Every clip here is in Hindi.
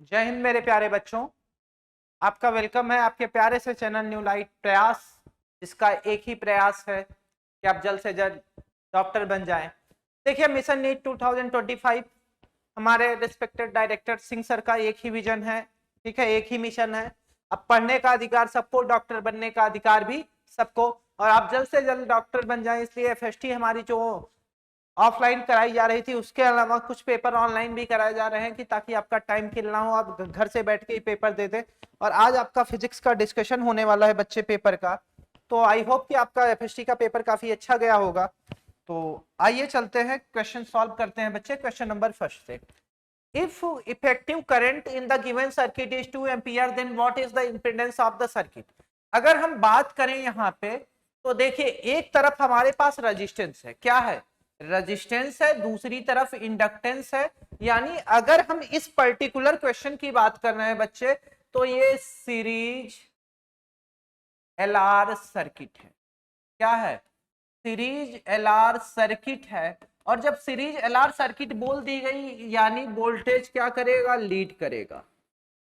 जय हिंद मेरे प्यारे बच्चों। आपका वेलकम है आपके प्यारे से चैनल न्यू लाइट प्रयास, जिसका एक ही प्रयास है कि आप जल्द से जल्द डॉक्टर बन जाएं। देखिए, मिशन नीट 2025 हमारे रिस्पेक्टेड डायरेक्टर सिंह सर का एक ही विजन है, ठीक है, एक ही मिशन है। अब पढ़ने का अधिकार सबको, डॉक्टर बनने का अधिकार भी सबको, और आप जल्द से जल्द डॉक्टर बन जाएं। इसलिए एफएसटी हमारी जो ऑफलाइन कराई जा रही थी, उसके अलावा कुछ पेपर ऑनलाइन भी कराए जा रहे हैं कि ताकि आपका टाइम किल ना हो, आप घर से बैठ के ही पेपर दे दें। और आज आपका फिजिक्स का डिस्कशन होने वाला है बच्चे पेपर का, तो आई होप कि आपका एफएसटी का पेपर काफी अच्छा गया होगा। तो आइए चलते हैं, क्वेश्चन सॉल्व करते हैं बच्चे। क्वेश्चन नंबर फर्स्ट से, if effective current in the given circuit is 2 ampere, then what is the impedance of the circuit. अगर हम बात करें यहाँ पे, तो देखिए एक तरफ हमारे पास रेजिस्टेंस है, क्या है, रेजिस्टेंस है, दूसरी तरफ इंडक्टेंस है। यानी अगर हम इस पर्टिकुलर क्वेश्चन की बात कर रहे हैं बच्चे, तो ये सीरीज एलआर सर्किट है। क्या है, सीरीज एलआर सर्किट है। और जब सीरीज एलआर सर्किट बोल दी गई, यानी वोल्टेज क्या करेगा, लीड करेगा।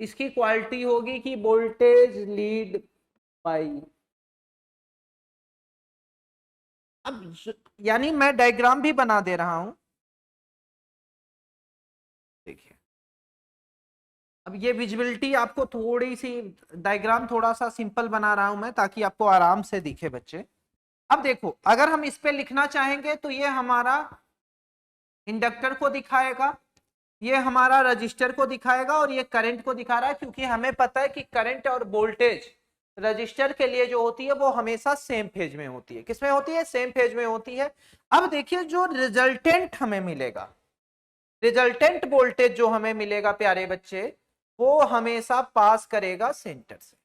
इसकी क्वालिटी होगी कि वोल्टेज लीड बाई। अब यानी मैं डायग्राम भी बना दे रहा हूं, देखिए। अब ये विजिबिलिटी आपको थोड़ी सी, डायग्राम थोड़ा सा सिंपल बना रहा हूं मैं ताकि आपको आराम से दिखे बच्चे। अब देखो, अगर हम इस पे लिखना चाहेंगे तो ये हमारा इंडक्टर को दिखाएगा, ये हमारा रजिस्टर को दिखाएगा, और ये करंट को दिखा रहा है, क्योंकि हमें पता है कि करंट और वोल्टेज रजिस्टर के लिए जो होती है वो हमेशा सेम फेज में होती है। किसमें होती है, सेम फेज में होती है। अब देखिए, जो रिजल्टेंट हमें मिलेगा, रिजल्टेंट वोल्टेज जो हमें मिलेगा प्यारे बच्चे, वो हमेशा पास करेगा सेंटर से,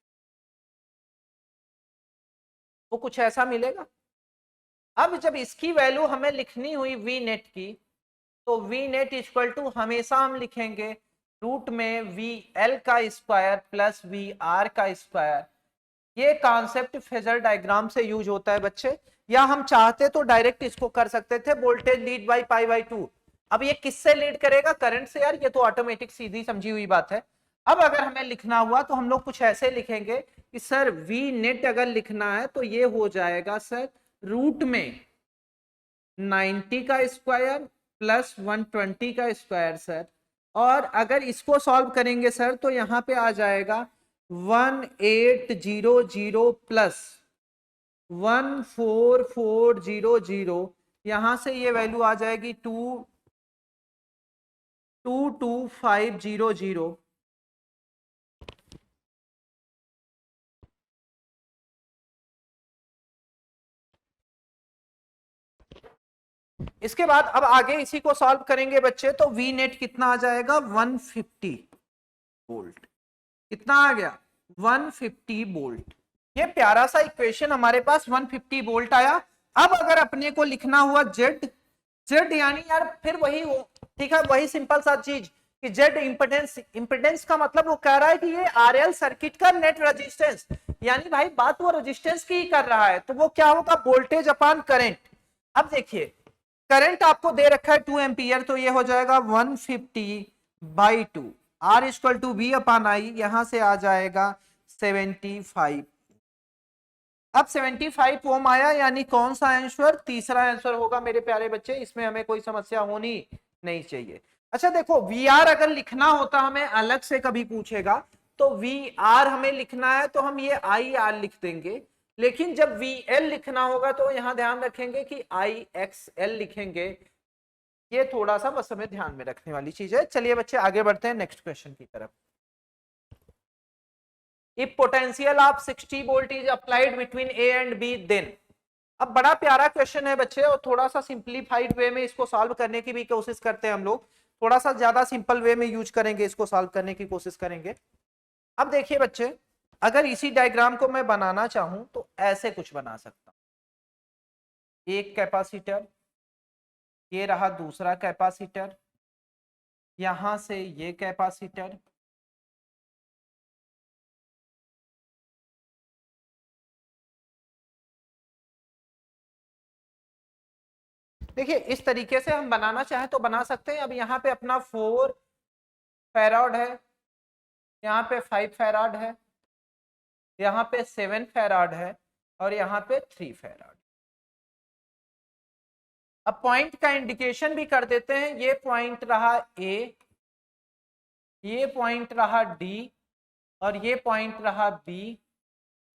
वो कुछ ऐसा मिलेगा। अब जब इसकी वैल्यू हमें लिखनी हुई वी नेट की, तो वी नेट इक्वल टू हमेशा हम लिखेंगे रूट में वी एल का स्क्वायर प्लस वी आर का स्क्वायर। ये कॉन्सेप्ट फेजर डायग्राम से यूज होता है बच्चे, या हम चाहते तो डायरेक्ट इसको कर सकते थे, voltage lead by pi by 2। अब ये किससे लीड करेगा, करंट से यार, ये तो ऑटोमेटिक सीधी समझी हुई बात है। अब अगर हमें लिखना हुआ तो हम लोग कुछ ऐसे लिखेंगे कि सर वी नेट अगर लिखना है तो ये हो जाएगा सर रूट में 90 का स्क्वायर प्लस 120 का स्क्वायर सर। और अगर इसको सॉल्व करेंगे सर तो यहां पे आ जाएगा 1800 प्लस 14400। यहां से ये वैल्यू आ जाएगी 22500। इसके बाद अब आगे इसी को सॉल्व करेंगे बच्चे, तो वी नेट कितना आ जाएगा, 150 वोल्ट। कितना आ गया, 150 वोल्ट। ये प्यारा सा इक्वेशन हमारे पास 150 वोल्ट आया। अब अगर अपने को लिखना हुआ जेड, जेड यानी यार फिर वही हो, ठीक है, वही सिंपल सा चीज कि जेड इंपेडेंस। इंपेडेंस का मतलब वो कह रहा है कि ये आरएल सर्किट का नेट रेजिस्टेंस, यानी भाई बात वो रेजिस्टेंस की ही कर रहा है, तो वो क्या होगा, वोल्टेज अपॉन करंट। अब देखिए, करंट आपको दे रखा है 2 एम्पियर, तो ये हो जाएगा 150/2। R equal to V upon I, यहां से आ जाएगा 75। अब 75 ओम आया, यानी कौन सा आंसर, तीसरा आंसर होगा मेरे प्यारे बच्चे। इसमें हमें कोई समस्या होनी नहीं चाहिए। अच्छा देखो, वी आर अगर लिखना होता, हमें अलग से कभी पूछेगा, तो वी आर हमें लिखना है तो हम ये आई आर लिख देंगे। लेकिन जब वी एल लिखना होगा तो यहां ध्यान रखेंगे कि आई एक्स एल लिखेंगे। ये थोड़ा सा बस हमें ध्यान में रखने वाली चीज है। चलिए बच्चे आगे बढ़ते हैं नेक्स्ट क्वेश्चन की तरफ। If potential of 60 volt is applied between A and B, then. अब बड़ा प्यारा क्वेश्चन है बच्चे, और थोड़ा सा सिंप्लीफाइड वे में इसको सॉल्व करने की भी कोशिश करते हैं हम लोग। थोड़ा सा ज्यादा सिंपल वे में यूज करेंगे, इसको सॉल्व करने की कोशिश करेंगे। अब देखिए बच्चे, अगर इसी डायग्राम को मैं बनाना चाहूं तो ऐसे कुछ बना सकता हूं। एक कैपेसिटर, ये रहा दूसरा कैपेसिटर, यहां से ये कैपेसिटर, देखिए इस तरीके से हम बनाना चाहें तो बना सकते हैं। अब यहाँ पे अपना 4 फैराड है, यहाँ पे 5 फैराड है, यहाँ पे 7 फैराड है और यहाँ पे 3 फैराड। अब पॉइंट का इंडिकेशन भी कर देते हैं। ये पॉइंट रहा ए, ये पॉइंट रहा डी और ये पॉइंट रहा बी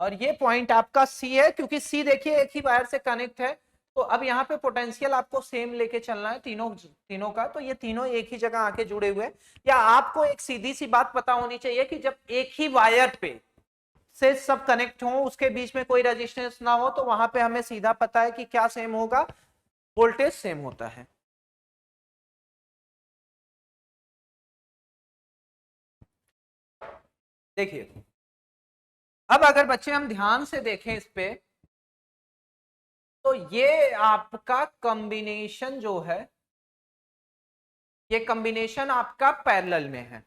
और ये पॉइंट आपका सी है, क्योंकि सी देखिए एक ही वायर से कनेक्ट है। तो अब यहाँ पे पोटेंशियल आपको सेम लेके चलना है तीनों का। तो ये तीनों एक ही जगह आके जुड़े हुए हैं। या आपको एक सीधी सी बात पता होनी चाहिए कि जब एक ही वायर पे से सब कनेक्ट हो, उसके बीच में कोई रेजिस्टेंस ना हो, तो वहां पे हमें सीधा पता है कि क्या सेम होगा, वोल्टेज सेम होता है। देखिए अब अगर बच्चे हम ध्यान से देखें इस पे, तो ये आपका कॉम्बिनेशन जो है, ये कॉम्बिनेशन आपका पैरेलल में है।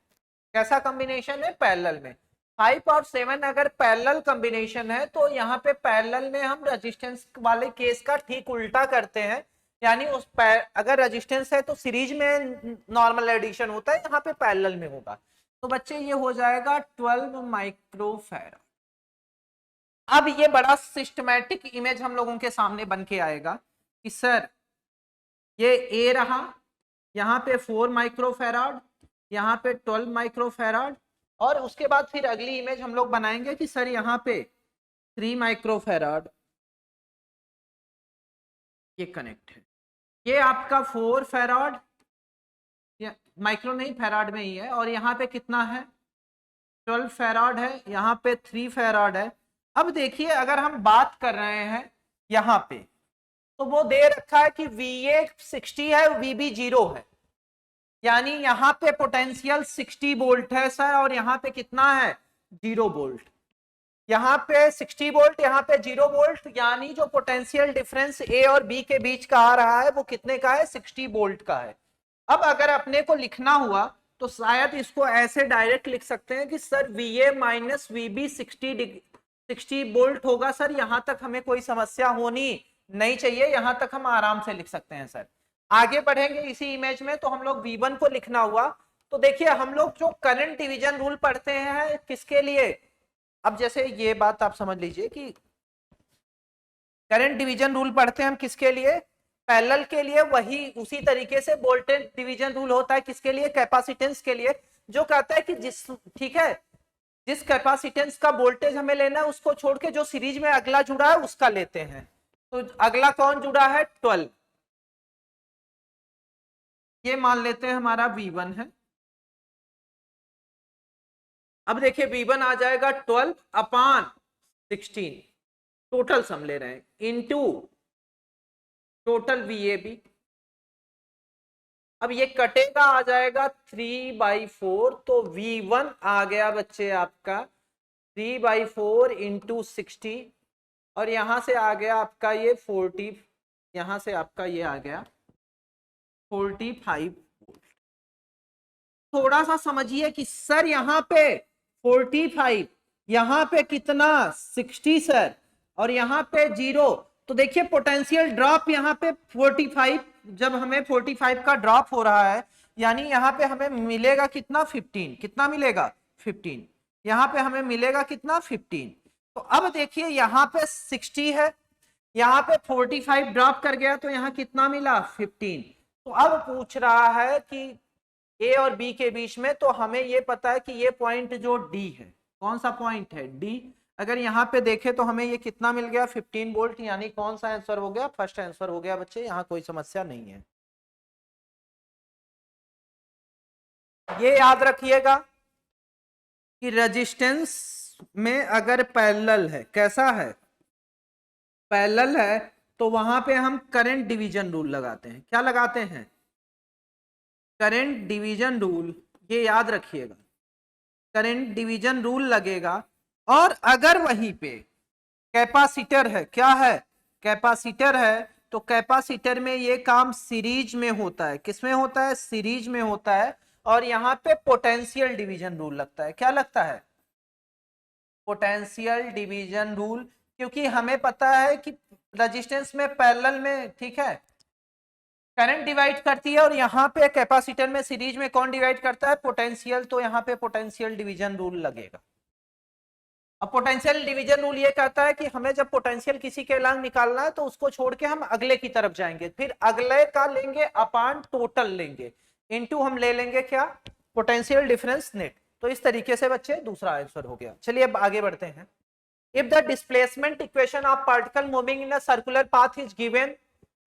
कैसा कॉम्बिनेशन है? पैरेलल में। 5 और 7 अगर पैरेलल कॉम्बिनेशन है तो यहाँ पे पैरेलल में हम रेजिस्टेंस वाले केस का ठीक उल्टा करते हैं। यानी अगर रेजिस्टेंस है तो सीरीज में नॉर्मल एडिशन होता है, यहाँ पे पैरेलल में होगा। तो बच्चे ये हो जाएगा 12 माइक्रोफैराड। अब ये बड़ा सिस्टमैटिक इमेज हम लोगों के सामने बन के आएगा कि सर ये ए रहा, यहाँ पे 4 माइक्रोफैराड, यहाँ पे 12 माइक्रोफैराड, और उसके बाद फिर अगली इमेज हम लोग बनाएंगे कि सर यहाँ पे 3 माइक्रोफैराड ये कनेक्ट है, ये आपका 4 फैराड, माइक्रो नहीं फैराड में ही है, और यहाँ पे कितना है 12 फैराड है, यहाँ पे 3 फैराड है। अब देखिए अगर हम बात कर रहे हैं यहाँ पे, तो वो दे रखा है कि VA 60 है, VB 0 है, यानी यहाँ पे पोटेंशियल 60 वोल्ट है सर, और यहाँ पे कितना है 0 वोल्ट। यहाँ पे 60 वोल्ट, यहाँ पे 0 वोल्ट, यानी जो पोटेंशियल डिफरेंस ए और बी के बीच का आ रहा है वो कितने का है? 60 वोल्ट का है। अब अगर अपने को लिखना हुआ तो शायद इसको ऐसे डायरेक्ट लिख सकते हैं कि sir VA minus VB 60 volt होगा। सर यहां तक हमें कोई समस्या होनी नहीं चाहिए, यहां तक हम आराम से लिख सकते हैं। सर आगे बढ़ेंगे इसी इमेज में, तो हम लोग V1 को लिखना हुआ तो देखिए हम लोग जो करंट डिवीजन रूल पढ़ते हैं किसके लिए, अब जैसे ये बात आप समझ लीजिए कि करंट डिवीजन रूल पढ़ते हैं हम किसके लिए? पैरेलल के लिए। वही उसी तरीके से वोल्टेज डिवीजन रूल होता है किसके लिए? कैपेसिटेंस के लिए, जो कहता है कि ठीक है, जिस कैपेसिटेंस का वोल्टेज हमें लेना है उसको छोड़ के जो सीरीज में अगला जुड़ा है उसका लेते हैं। तो अगला कौन जुड़ा है? 12। ये मान लेते हैं हमारा V1 है। अब देखिए V1 आ जाएगा 12 अपान 16, टोटल सम ले रहे हैं, इनटू टोटल VAB। अब ये कटेगा, आ जाएगा 3/4, तो V1 आ गया बच्चे आपका 3/4 इंटू 60, और यहां से आ गया आपका ये 40, यहां से आपका ये आ गया 45 वोल्ट। थोड़ा सा समझिए कि सर यहाँ पे 45, यहाँ पे कितना 60 सर, और यहाँ पे 0। तो देखिए पोटेंशियल ड्रॉप यहाँ पे 45, जब हमें 45 का ड्रॉप हो रहा है, यानी यहाँ पे हमें मिलेगा कितना 15, कितना मिलेगा 15, यहाँ पे हमें मिलेगा कितना 15। तो अब देखिए यहाँ पे 60 है, यहाँ पे 45 ड्रॉप कर गया, तो यहाँ कितना मिला 15। तो अब पूछ रहा है कि ए और बी के बीच में, तो हमें ये पता है कि ये पॉइंट जो डी है, कौन सा पॉइंट है? डी। अगर यहाँ पे देखें तो हमें ये कितना मिल गया 15 वोल्ट, यानी कौन सा आंसर हो गया? फर्स्ट आंसर हो गया बच्चे, यहाँ कोई समस्या नहीं है। ये याद रखिएगा कि रेजिस्टेंस में अगर पैरेलल है, कैसा है? पैरेलल है, तो वहां पे हम करंट डिवीजन रूल लगाते हैं। क्या लगाते हैं? Current division rule. ये याद रखिएगा, करंट डिवीजन रूल लगेगा। और अगर वहीं पे कैपेसिटर है, क्या है? कैपेसिटर है, तो कैपेसिटर में ये काम सीरीज में होता है। किसमें होता है? सीरीज में होता है। और यहाँ पे पोटेंशियल डिवीजन रूल लगता है। क्या लगता है? पोटेंशियल डिवीजन रूल, क्योंकि हमें पता है कि रेजिस्टेंस में पैरेलल में, ठीक है, करंट डिवाइड करती है, और यहाँ पे कैपेसिटर में सीरीज में कौन डिवाइड करता है, पोटेंशियल। तो यहाँ पे पोटेंशियल डिवीजन रूल लगेगा। अब पोटेंशियल डिवीजन रूल ये कहता है कि हमें जब पोटेंशियल किसी के अलग निकालना है तो उसको छोड़ के हम अगले की तरफ जाएंगे, फिर अगले का लेंगे अपान टोटल लेंगे, इनटू हम ले लेंगे क्या, पोटेंशियल डिफरेंस नेट। तो इस तरीके से बच्चे दूसरा आंसर हो गया। चलिए अब आगे बढ़ते हैं। If the displacement equation of particle moving in a circular path is given.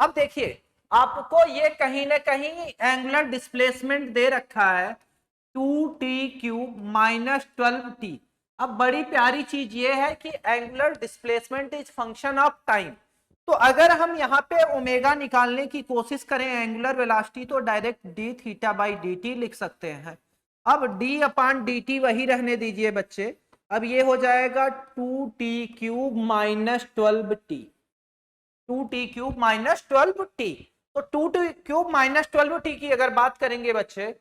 अब देखिए आपको ये कहीं ना कहीं एंगुलर डिस्प्लेसमेंट दे रखा है 2t³ माइनस 12t। अब बड़ी प्यारी चीज ये है कि angular displacement is function of time. तो अगर हम यहाँ पे ओमेगा निकालने की कोशिश करें एंगुलर वेलोसिटी, तो direct D theta by D T लिख सकते हैं। अब डी अपान डी टी वही रहने दीजिए बच्चे। अब ये हो जाएगा 2t³ minus 12t, 2t³ minus 12t। तो 2t³ माइनस 12t की अगर बात करेंगे बच्चे,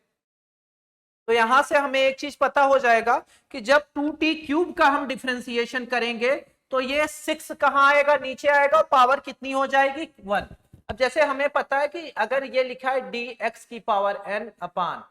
तो यहां से हमें एक चीज पता हो जाएगा कि जब 2t³ का हम डिफरेंशिएशन करेंगे तो ये 6 कहां आएगा, नीचे आएगा, पावर कितनी हो जाएगी 1। अब जैसे हमें पता है कि अगर ये लिखा है dx की पावर n अपान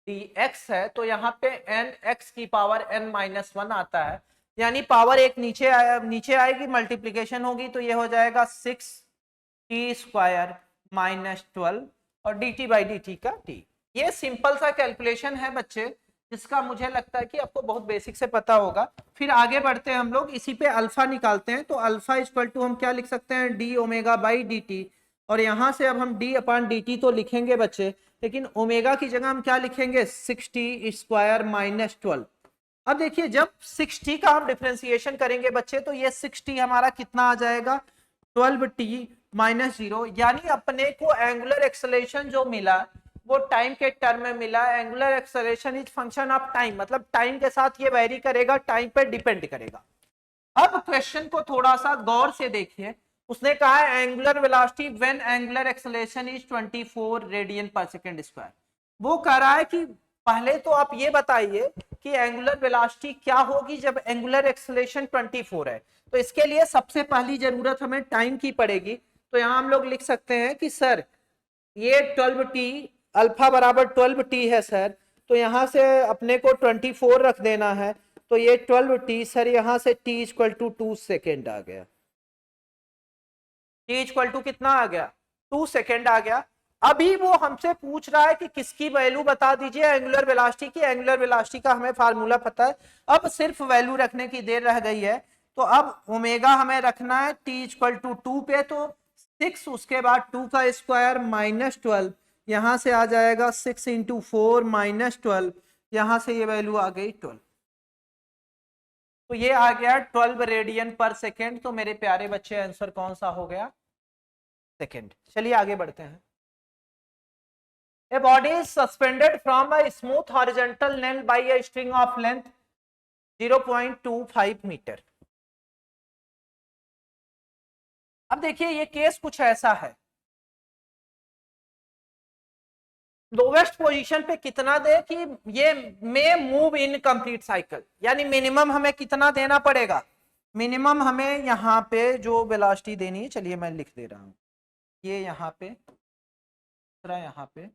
dx है, तो यहाँ पे nx की पावर n माइनस 1 आता है, यानी पावर एक नीचे आएगी, मल्टीप्लीकेशन होगी, तो ये हो जाएगा 6t² माइनस 12 और dt बाई dt का t। ये सिंपल सा कैलकुलेशन है बच्चे, जिसका मुझे लगता है कि आपको बहुत बेसिक से पता होगा। फिर आगे बढ़ते हैं हम लोग, इसी पे अल्फा निकालते हैं। तो अल्फा इक्वल टू हम क्या लिख सकते हैं, D omega by D T. और यहां से अब हम डी अपान डी टी तो लिखेंगे बच्चे, लेकिन ओमेगा की जगह हम क्या लिखेंगे, 6t² माइनस 12। अब देखिए जब 6t का हम डिफरेंशिएशन करेंगे बच्चे, तो ये 6t हमारा कितना आ जाएगा, 12t माइनस 0। यानी अपने को एंगुलर एक्सेलरेशन जो मिला वो टाइम के टर्म में मिला। Angular acceleration is function of time, मतलब टाइम के साथ ये वेरी करेगा, टाइम पे डिपेंड करेगा। अब क्वेश्चन को थोड़ा सा गौर से देखिए। उसने कहा है angular velocity when angular acceleration is 24 radian पर सेकंड स्क्वायर। वो कह रहा है कि पहले तो आप ये बताइए कि एंगुलर वेलोसिटी क्या होगी जब एंगुलर एक्सेलरेशन 24 है। तो इसके लिए सबसे पहली जरूरत हमें टाइम की पड़ेगी। तो यहां हम लोग लिख सकते हैं कि सर ये 12t, अल्फा बराबर 12t है सर, तो यहां से अपने को 24 रख देना है। तो ये 12t सर, यहां से t इक्वल टू 2 सेकेंड आ गया। t इक्वल टू कितना आ गया, 2 सेकेंड आ गया। अभी वो हमसे पूछ रहा है कि किसकी वैल्यू बता दीजिए, एंगुलर वेलोसिटी की। एंगुलर वेलोसिटी का हमें फार्मूला पता है, अब सिर्फ वैल्यू रखने की देर रह गई है। तो अब ओमेगा हमें रखना है t इक्वल टू 2 पे, तो 6 उसके बाद 2 का स्क्वायर माइनस 12, यहां से आ जाएगा 6 इंटू 4 माइनस 12, यहां से ये वैल्यू आ गई 12। तो ये आ गया 12 रेडियन पर सेकेंड। तो मेरे प्यारे बच्चे आंसर कौन सा हो गया, सेकेंड। चलिए आगे बढ़ते हैं। A body is suspended from a smooth horizontal nail by a string of length 0.25 metre. अब देखिए ये केस कुछ ऐसा है, लोवेस्ट पोजीशन पे कितना दे कि ये मे मूव इन कंप्लीट साइकिल, यानी मिनिमम हमें कितना देना पड़ेगा, मिनिमम हमें यहाँ पे जो वेलोसिटी देनी है, चलिए मैं लिख दे रहा हूं, ये यहाँ पे, यहाँ पे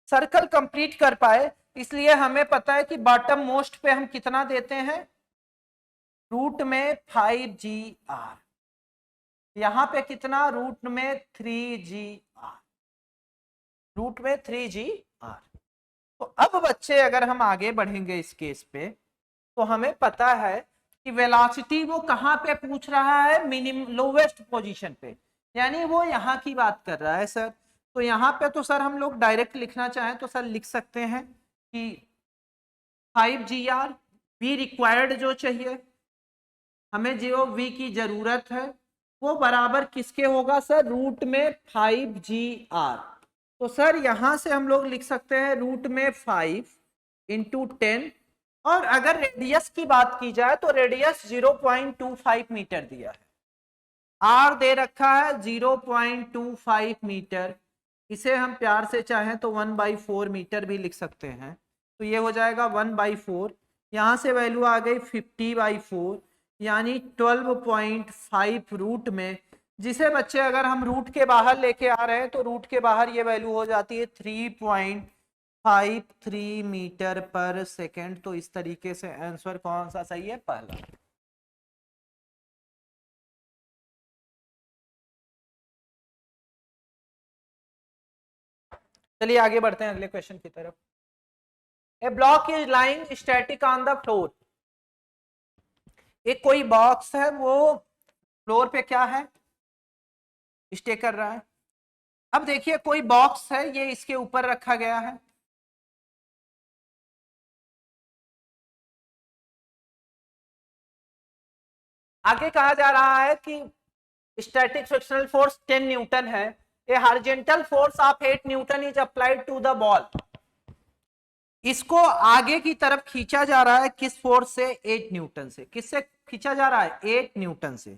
सर्कल कंप्लीट कर पाए, इसलिए हमें पता है कि बॉटम मोस्ट पे हम कितना देते हैं, रूट में 5GR, यहां पे कितना, रूट में 3GR, रूट में 3GR। तो अब बच्चे अगर हम आगे बढ़ेंगे इस केस पे, तो हमें पता है कि वेलोसिटी वो कहां पे पूछ रहा है, मिनिमम लोवेस्ट पोजीशन पे, यानी वो यहां की बात कर रहा है सर। तो यहाँ पे तो सर हम लोग डायरेक्ट लिखना चाहें तो सर लिख सकते हैं कि 5GR, वी रिक्वायर्ड जो चाहिए हमें, जो वी की जरूरत है वो बराबर किसके होगा सर, रूट में 5GR। तो सर यहां से हम लोग लिख सकते हैं रूट में 5 इंटू 10, और अगर रेडियस की बात की जाए तो रेडियस 0.25 मीटर दिया है, आर दे रखा है 0.25 मीटर, इसे हम प्यार से चाहें तो 1/4 मीटर भी लिख सकते हैं। तो ये हो जाएगा 1/4, यहाँ से वैल्यू आ गई 50/4, यानी 12.5 रूट में जिसे बच्चे अगर हम रूट के बाहर लेके आ रहे हैं तो रूट के बाहर ये वैल्यू हो जाती है 3.53 मीटर पर सेकेंड। तो इस तरीके से आंसर कौन सा सही है? पहला। चलिए आगे बढ़ते हैं अगले क्वेश्चन की तरफ। A block is lying static on the floor. एक कोई बॉक्स है, वो फ्लोर पे क्या है? स्टे कर रहा है। अब देखिए कोई बॉक्स है, ये इसके ऊपर रखा गया है। आगे कहा जा रहा है कि स्टैटिक फ्रिक्शनल फोर्स 10 न्यूटन है। A horizontal force of 8 newton is applied to the ball. इसको आगे की तरफ खींचा जा रहा है किस फोर्स से? 8 न्यूटन से। किससे खींचा जा रहा है? 8 न्यूटन से।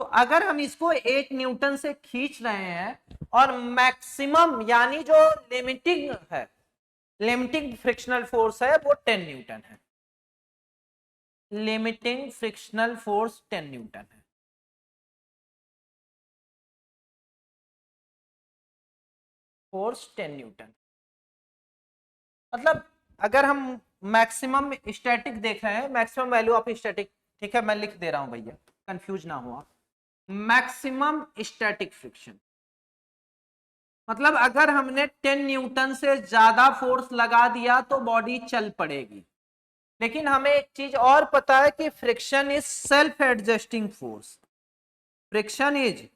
तो अगर हम इसको 8 न्यूटन से खींच रहे हैं और मैक्सिमम यानी जो लिमिटिंग है, लिमिटिंग फ्रिक्शनल फोर्स है वो 10 न्यूटन है। लिमिटिंग फ्रिक्शनल फोर्स 10 न्यूटन है। Force 10 Newton. मतलब अगर हम मैक्सिमम स्टैटिक देख रहे हैं, मैक्सिमम वैल्यू ऑफ स्टैटिक, ठीक है मैं लिख दे रहा हूं भैया, कंफ्यूज ना हो। मैक्सिमम स्टैटिक फ्रिक्शन मतलब अगर हमने 10 न्यूटन से ज्यादा फोर्स लगा दिया तो बॉडी चल पड़ेगी। लेकिन हमें एक चीज और पता है कि friction is self adjusting force. Friction is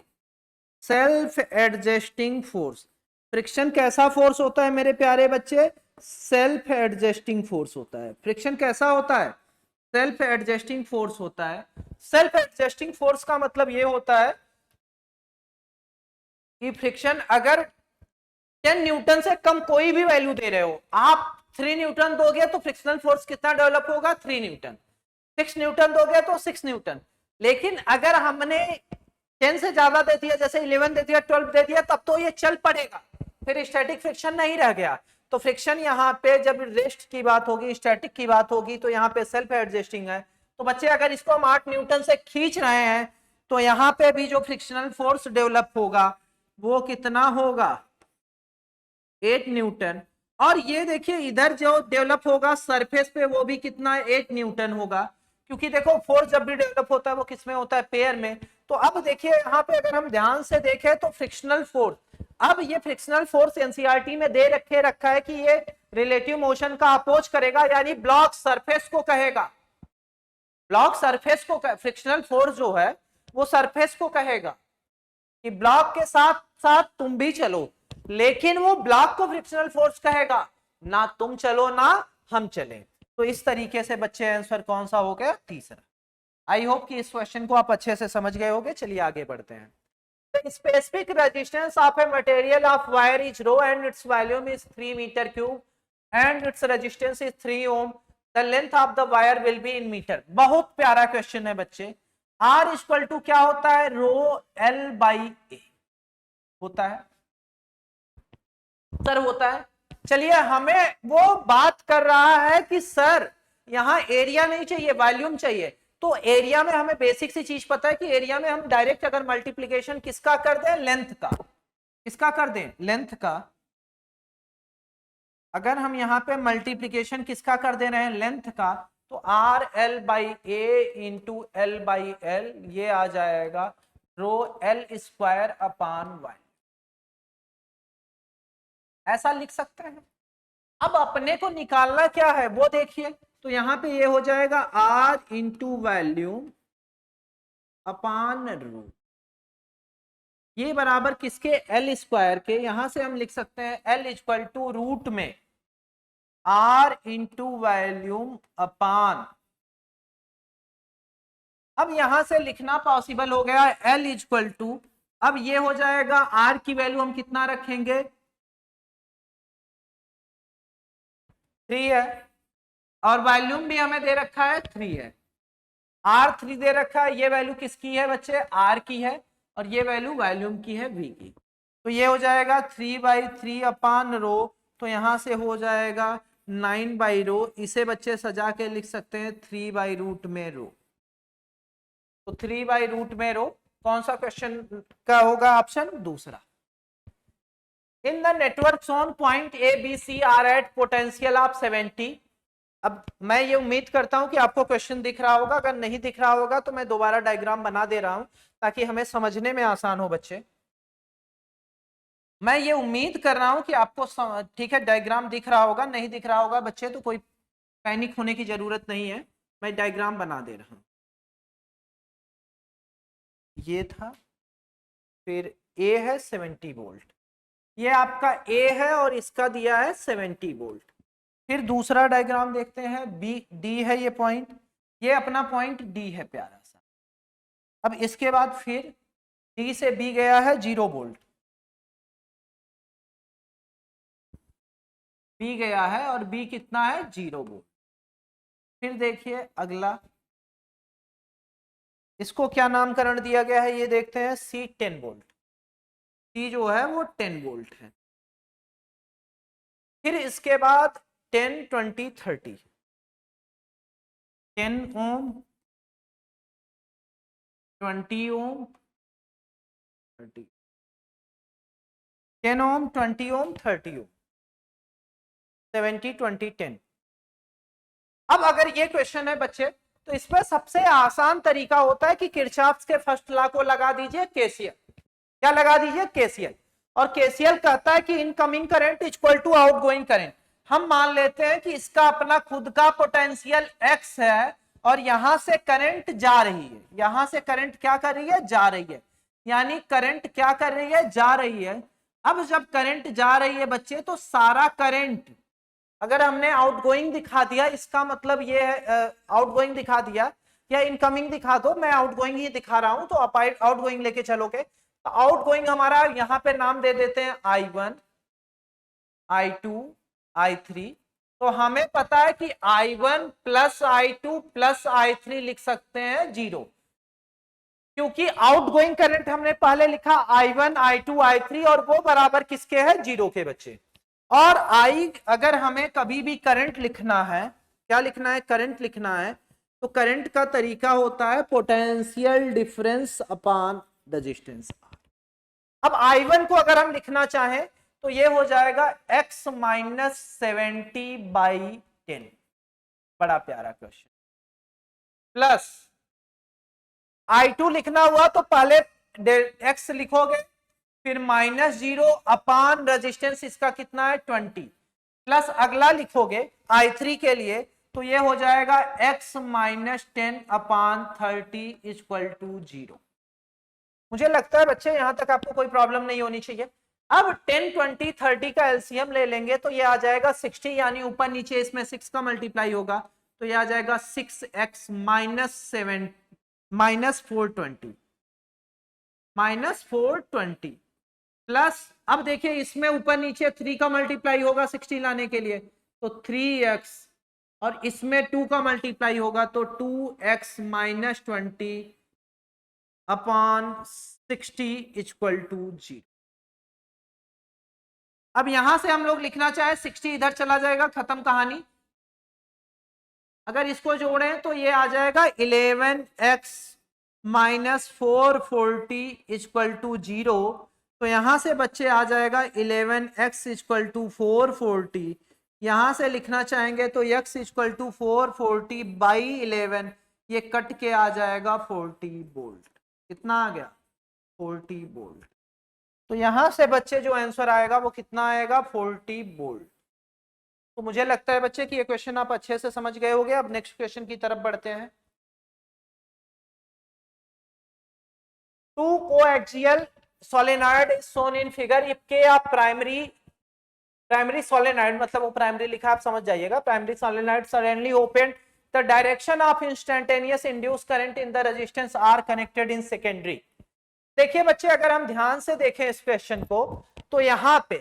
self adjusting force. Friction कैसा फोर्स होता है मेरे प्यारे बच्चे? सेल्फ एडजस्टिंग फोर्स होता है। फ्रिक्शन कैसा होता है? सेल्फ एडजस्टिंग फोर्स होता है। सेल्फ एडजस्टिंग फोर्स का मतलब ये होता है कि फ्रिक्शन अगर 10 न्यूटन से कम कोई भी वैल्यू दे रहे हो, आप 3 न्यूटन दोगे तो फ्रिक्शनल फोर्स कितना डेवलप होगा? 3 न्यूटन। 6 न्यूटन दोगे तो 6 न्यूटन। लेकिन अगर हमने 10 से ज्यादा दे दिया, जैसे 11 दे दिया, 12 दे दिया, तब तो ये चल पड़ेगा, फिर स्टैटिक फ्रिक्शन नहीं रह गया। तो फ्रिक्शन यहाँ पे जब रेस्ट की बात होगी, स्टैटिक की बात होगी, तो यहाँ पे सेल्फ एडजस्टिंग है। तो बच्चे अगर इसको हम 8 न्यूटन से खींच रहे हैं तो यहाँ पे भी जो फ्रिक्शनल फोर्स डेवलप होगा वो कितना होगा? 8 न्यूटन। और ये देखिए इधर जो डेवलप होगा सरफेस पे वो भी कितना? 8 न्यूटन होगा। क्योंकि देखो फोर्स जब भी डेवलप होता है वो किसमें होता है? पेयर में। तो अब देखिए यहाँ पे अगर हम ध्यान से देखें तो फ्रिक्शनल फोर्स, अब ये फ्रिक्शनल फोर्स एनसीईआरटी में दे रखा है कि ये रिलेटिव मोशन का अपोज करेगा, यानी ब्लॉक सरफेस को कहेगा। ब्लॉक सरफेस को फ्रिक्शनल फोर्स जो है वो सरफेस को कहेगा कि ब्लॉक के साथ साथ तुम भी चलो, लेकिन वो ब्लॉक को फ्रिक्शनल फोर्स कहेगा, ना तुम चलो ना हम चले। तो इस तरीके से बच्चे आंसर कौन सा हो गया? तीसरा। आई होप कि इस क्वेश्चन को आप अच्छे से समझ गए होंगे। चलिए आगे बढ़ते हैं। The specific resistance of a material of wire is rho and its volume is 3 meter cube and its resistance is 3 ohm. The length of the wire will be in meter. बहुत प्यारा क्वेश्चन है बच्चे। R इक्वल टू क्या होता है? रो L बाई A होता है सर, होता है। चलिए हमें वो बात कर रहा है कि सर यहाँ एरिया नहीं चाहिए, वॉल्यूम चाहिए। तो एरिया में हमें बेसिक सी चीज पता है कि एरिया में हम डायरेक्ट अगर मल्टीप्लीकेशन किसका कर दें? लेंथ का। किसका कर दें? लेंथ का। अगर हम यहाँ पे मल्टीप्लीकेशन किसका कर दे रहे हैं? लेंथ का। तो R L by A into L by L, ये आ जाएगा rho L square upon Y. ऐसा लिख सकते हैं। अब अपने को निकालना क्या है वो देखिए। तो यहां पे ये हो जाएगा आर इंटू वैल्यूम अपान रो, ये बराबर किसके? एल स्क्वायर के। यहां से हम लिख सकते हैं एल इक्वल टू रूट में आर इंटू वैल्यूम अपान, अब यहां से लिखना पॉसिबल हो गया एल इक्वल टू, अब ये हो जाएगा आर की वैल्यू हम कितना रखेंगे? 3 है, और वॉल्यूम भी हमें दे रखा है 3 है। R3 दे रखा है, ये वैल्यू किसकी है बच्चे? R की है, और ये वैल्यू वॉल्यूम की है V की। तो ये हो जाएगा 3/3 अपान रो, तो यहां से हो जाएगा 9 बाई रो। इसे बच्चे सजा के लिख सकते हैं 3 बाई रूट में रो। तो 3 बाई रूट में रो कौन सा क्वेश्चन का होगा ऑप्शन दूसरा। In the network on point A B C are at potential of 70। अब मैं ये उम्मीद करता हूं कि आपको क्वेश्चन दिख रहा होगा, अगर नहीं दिख रहा होगा तो मैं दोबारा डायग्राम बना दे रहा हूं ताकि हमें समझने में आसान हो बच्चे। मैं ये उम्मीद कर रहा हूं कि आपको ठीक है डायग्राम दिख रहा होगा, नहीं दिख रहा होगा बच्चे तो कोई पैनिक होने की जरूरत नहीं है, मैं डायग्राम बना दे रहा हूं। ये था, फिर ए है 70 वोल्ट, ये आपका ए है और इसका दिया है 70 वोल्ट। फिर दूसरा डायग्राम देखते हैं, बी डी है ये पॉइंट, ये अपना पॉइंट डी है प्यारा सा। अब इसके बाद फिर डी से बी गया है 0 वोल्ट, बी गया है और बी कितना है 0 वोल्ट। फिर देखिए अगला, इसको क्या नामकरण दिया गया है ये देखते हैं, सी 10 वोल्ट, सी जो है वो 10 वोल्ट है। फिर इसके बाद 10 20 30, 10 ओम 20 ओम 30, 10 ओम 20 ओम 30 ओम, 70 20 10। अब अगर ये क्वेश्चन है बच्चे तो इसमें सबसे आसान तरीका होता है कि किरचॉफ के फर्स्ट लॉ को लगा दीजिए केसीएल। क्या लगा दीजिए? केसीएल। और केसीएल कहता है कि incoming current equal to outgoing current. हम मान लेते हैं कि इसका अपना खुद का पोटेंशियल एक्स है और यहां से करंट जा रही है, यहां से करंट क्या कर रही है? जा रही है, यानी करंट क्या कर रही है? जा रही है। अब जब करंट जा रही है बच्चे तो सारा करंट अगर हमने आउटगोइंग दिखा दिया, इसका मतलब ये है आउटगोइंग दिखा दिया या इनकमिंग दिखा दो, मैं आउटगोइंग ही दिखा रहा हूं तो आप आउटगोइंग लेके चलोगे। तो आउटगोइंग हमारा यहां पे नाम दे देते हैं I1 I2 I3। तो हमें पता है कि I1 plus I2 plus I3 लिख सकते हैं 0, क्योंकि आउटगोइंग करंट हमने पहले लिखा I1 I2 I3 और वो बराबर किसके है? 0 के बच्चे। और अगर हमें कभी भी करंट लिखना है, क्या लिखना है? करंट लिखना है, तो करंट का तरीका होता है पोटेंशियल डिफरेंस अपॉन रेजिस्टेंस। अब I1 को अगर हम लिखना चाहें तो ये हो जाएगा x माइनस 70/10, बड़ा प्यारा क्वेश्चन। प्लस I2 लिखना हुआ तो पहले x लिखोगे, फिर -0 अपान रेजिस्टेंस इसका कितना है 20, प्लस अगला लिखोगे I3 के लिए तो ये हो जाएगा x माइनस 10/30 इक्वल टू 0। मुझे लगता है बच्चे यहां तक आपको कोई प्रॉब्लम नहीं होनी चाहिए। अब 10 20 30 का एलसीएम ले लेंगे तो ये आ जाएगा 60, यानी ऊपर नीचे इसमें 6 का मल्टीप्लाई होगा तो ये आ जाएगा 6x माइनस 420 प्लस, अब देखिए इसमें ऊपर नीचे 3 का मल्टीप्लाई होगा 60 लाने के लिए तो 3x, और इसमें 2 का मल्टीप्लाई होगा तो 2x minus 20 upon 60 equal to 0। अब यहां से हम लोग लिखना चाहे 60 इधर चला जाएगा, खत्म कहानी। अगर इसको जोड़ें तो ये आ जाएगा 11x माइनस 440 इक्वल टू 0। तो यहां से बच्चे आ जाएगा 11x इक्वल टू 440, यहां से लिखना चाहेंगे तो x इक्वल टू 440 बाई 11, ये कट के आ जाएगा 40 वोल्ट। कितना आ गया? 40 वोल्ट। तो यहां से बच्चे जो आंसर आएगा वो कितना आएगा? 40 वोल्ट। तो मुझे लगता है बच्चे कि ये क्वेश्चन आप अच्छे से समझ गए होंगे। अब नेक्स्ट क्वेश्चन की तरफ बढ़ते हैं। Two coaxial solenoid shown in figure if K of primary solenoid, मतलब वो प्राइमरी लिखा आप समझ जाइएगा, primary solenoid suddenly opened, the direction of instantaneous induced current in the resistance are connected in secondary। देखिए बच्चे अगर हम ध्यान से देखें इस क्वेश्चन को तो यहां पे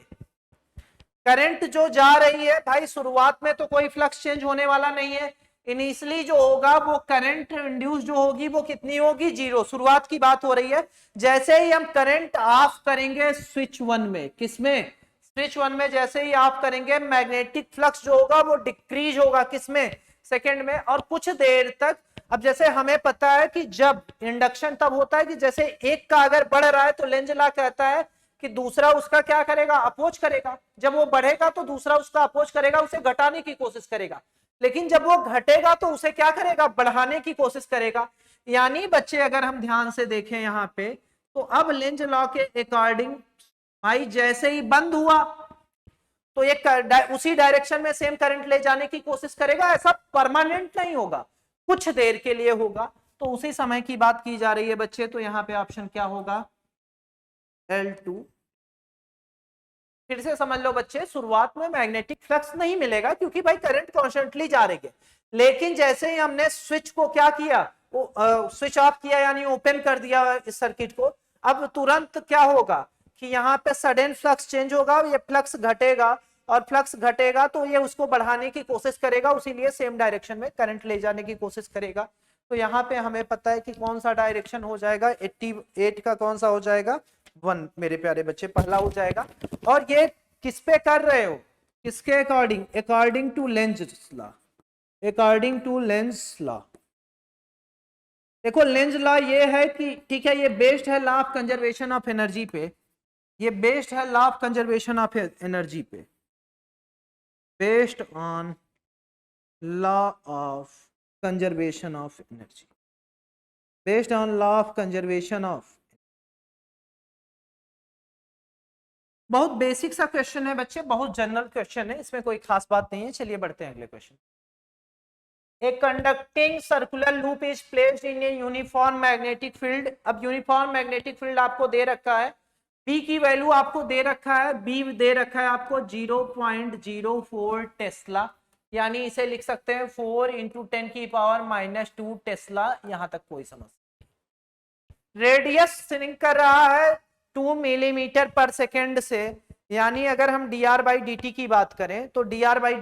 करंट जो जा रही है भाई, शुरुआत में तो कोई फ्लक्स चेंज होने वाला नहीं है। इनिशियली जो होगा वो करंट इंड्यूस जो होगी वो कितनी होगी? 0। शुरुआत की बात हो रही है। जैसे ही हम करंट ऑफ करेंगे स्विच 1 में, किसमें? स्विच 1 में जैसे ही ऑफ करेंगे मैग्नेटिक फ्लक्स जो होगा वो डिक्रीज होगा, किसमें? सेकंड में। और कुछ देर तक अब जैसे हमें पता है कि जब इंडक्शन तब होता है कि जैसे एक का अगर बढ़ रहा है तो लेंज लॉ कहता है कि दूसरा उसका क्या करेगा, अपोज करेगा। जब वो बढ़ेगा तो दूसरा उसका अपोज करेगा, उसे घटाने की कोशिश करेगा। लेकिन जब वो घटेगा तो उसे क्या करेगा, बढ़ाने की कोशिश करेगा। यानी बच्चे अगर हम ध्यान से देखें यहां पे, तो अब लेंज लॉ के अकॉर्डिंग भाई जैसे ही बंद हुआ तो एक उसी डायरेक्शन में सेम करंट ले जाने की कोशिश करेगा। ऐसा परमानेंट नहीं होगा, कुछ देर के लिए होगा। तो उसी समय की बात की जा रही है बच्चे। तो यहां पे ऑप्शन क्या होगा, L2। फिर से समझ लो बच्चे, शुरुआत में मैग्नेटिक फ्लक्स नहीं मिलेगा क्योंकि भाई करंट कॉन्स्टेंटली जा रही है। लेकिन जैसे ही हमने स्विच को क्या किया, स्विच ऑफ किया यानी ओपन कर दिया इस सर्किट को, अब तुरंत क्या होगा कि यहाँ पे सडन फ्लक्स चेंज होगा, ये फ्लक्स घटेगा, और फ्लक्स घटेगा तो ये उसको बढ़ाने की कोशिश करेगा, उसीलिए सेम डायरेक्शन में करंट ले जाने की कोशिश करेगा। तो यहाँ पे हमें पता है कि कौन सा डायरेक्शन हो जाएगा, 88 का कौन सा हो जाएगा, 1 मेरे प्यारे बच्चे, पहला हो जाएगा। और ये किस पे कर रहे हो, किसके according, according to Lenz law, according to Lenz law. देखो लेंज लॉ ये है कि ठीक है, ये बेस्ड है law of conservation of energy पे, ये बेस्ड है law of conservation of energy पे, based on law of conservation of energy, based on law of conservation of. बहुत बेसिक सा क्वेश्चन है बच्चे, बहुत जनरल क्वेश्चन है, इसमें कोई खास बात नहीं है। चलिए बढ़ते हैं अगले question. A conducting circular loop is placed in a uniform magnetic field। अब यूनिफॉर्म मैग्नेटिक फील्ड आपको दे रखा है, B की वैल्यू आपको दे रखा है, B दे रखा है आपको 0.04 टेस्ला, यानी इसे लिख सकते हैं 4 इंटू 10 की पावर -2 टेस्ला। यहां तक कोई समझ। रेडियस सिंक कर रहा है 2 मिलीमीटर पर सेकेंड से, यानी अगर हम dr बाई dt की बात करें तो dr बाई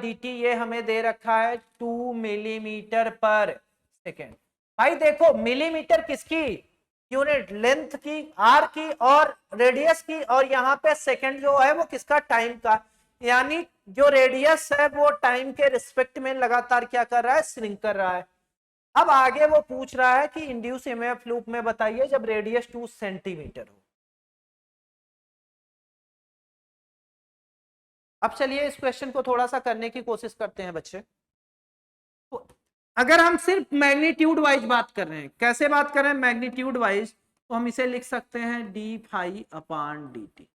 dt ये हमें दे रखा है 2 मिलीमीटर पर सेकेंड। भाई देखो मिलीमीटर किसकी यूनिट, लेंथ की, आर की और रेडियस की, और यहाँ पे सेकेंड जो है वो किसका, टाइम का। यानी जो रेडियस है वो टाइम के रिस्पेक्ट में लगातार क्या कर रहा है, श्रिंक कर रहा है। अब आगे वो पूछ रहा है कि इंड्यूस ईएमएफ लूप में बताइए जब रेडियस 2 सेंटीमीटर हो। अब चलिए इस क्वेश्चन को थोड़ा सा करने की कोशिश करते हैं बच्चे। तो अगर हम सिर्फ मैग्नीट्यूड वाइज बात कर रहे हैं, कैसे बात कर रहे हैं, मैग्नीट्यूड वाइज, तो हम इसे लिख सकते हैं डी फाई अपान डी टी,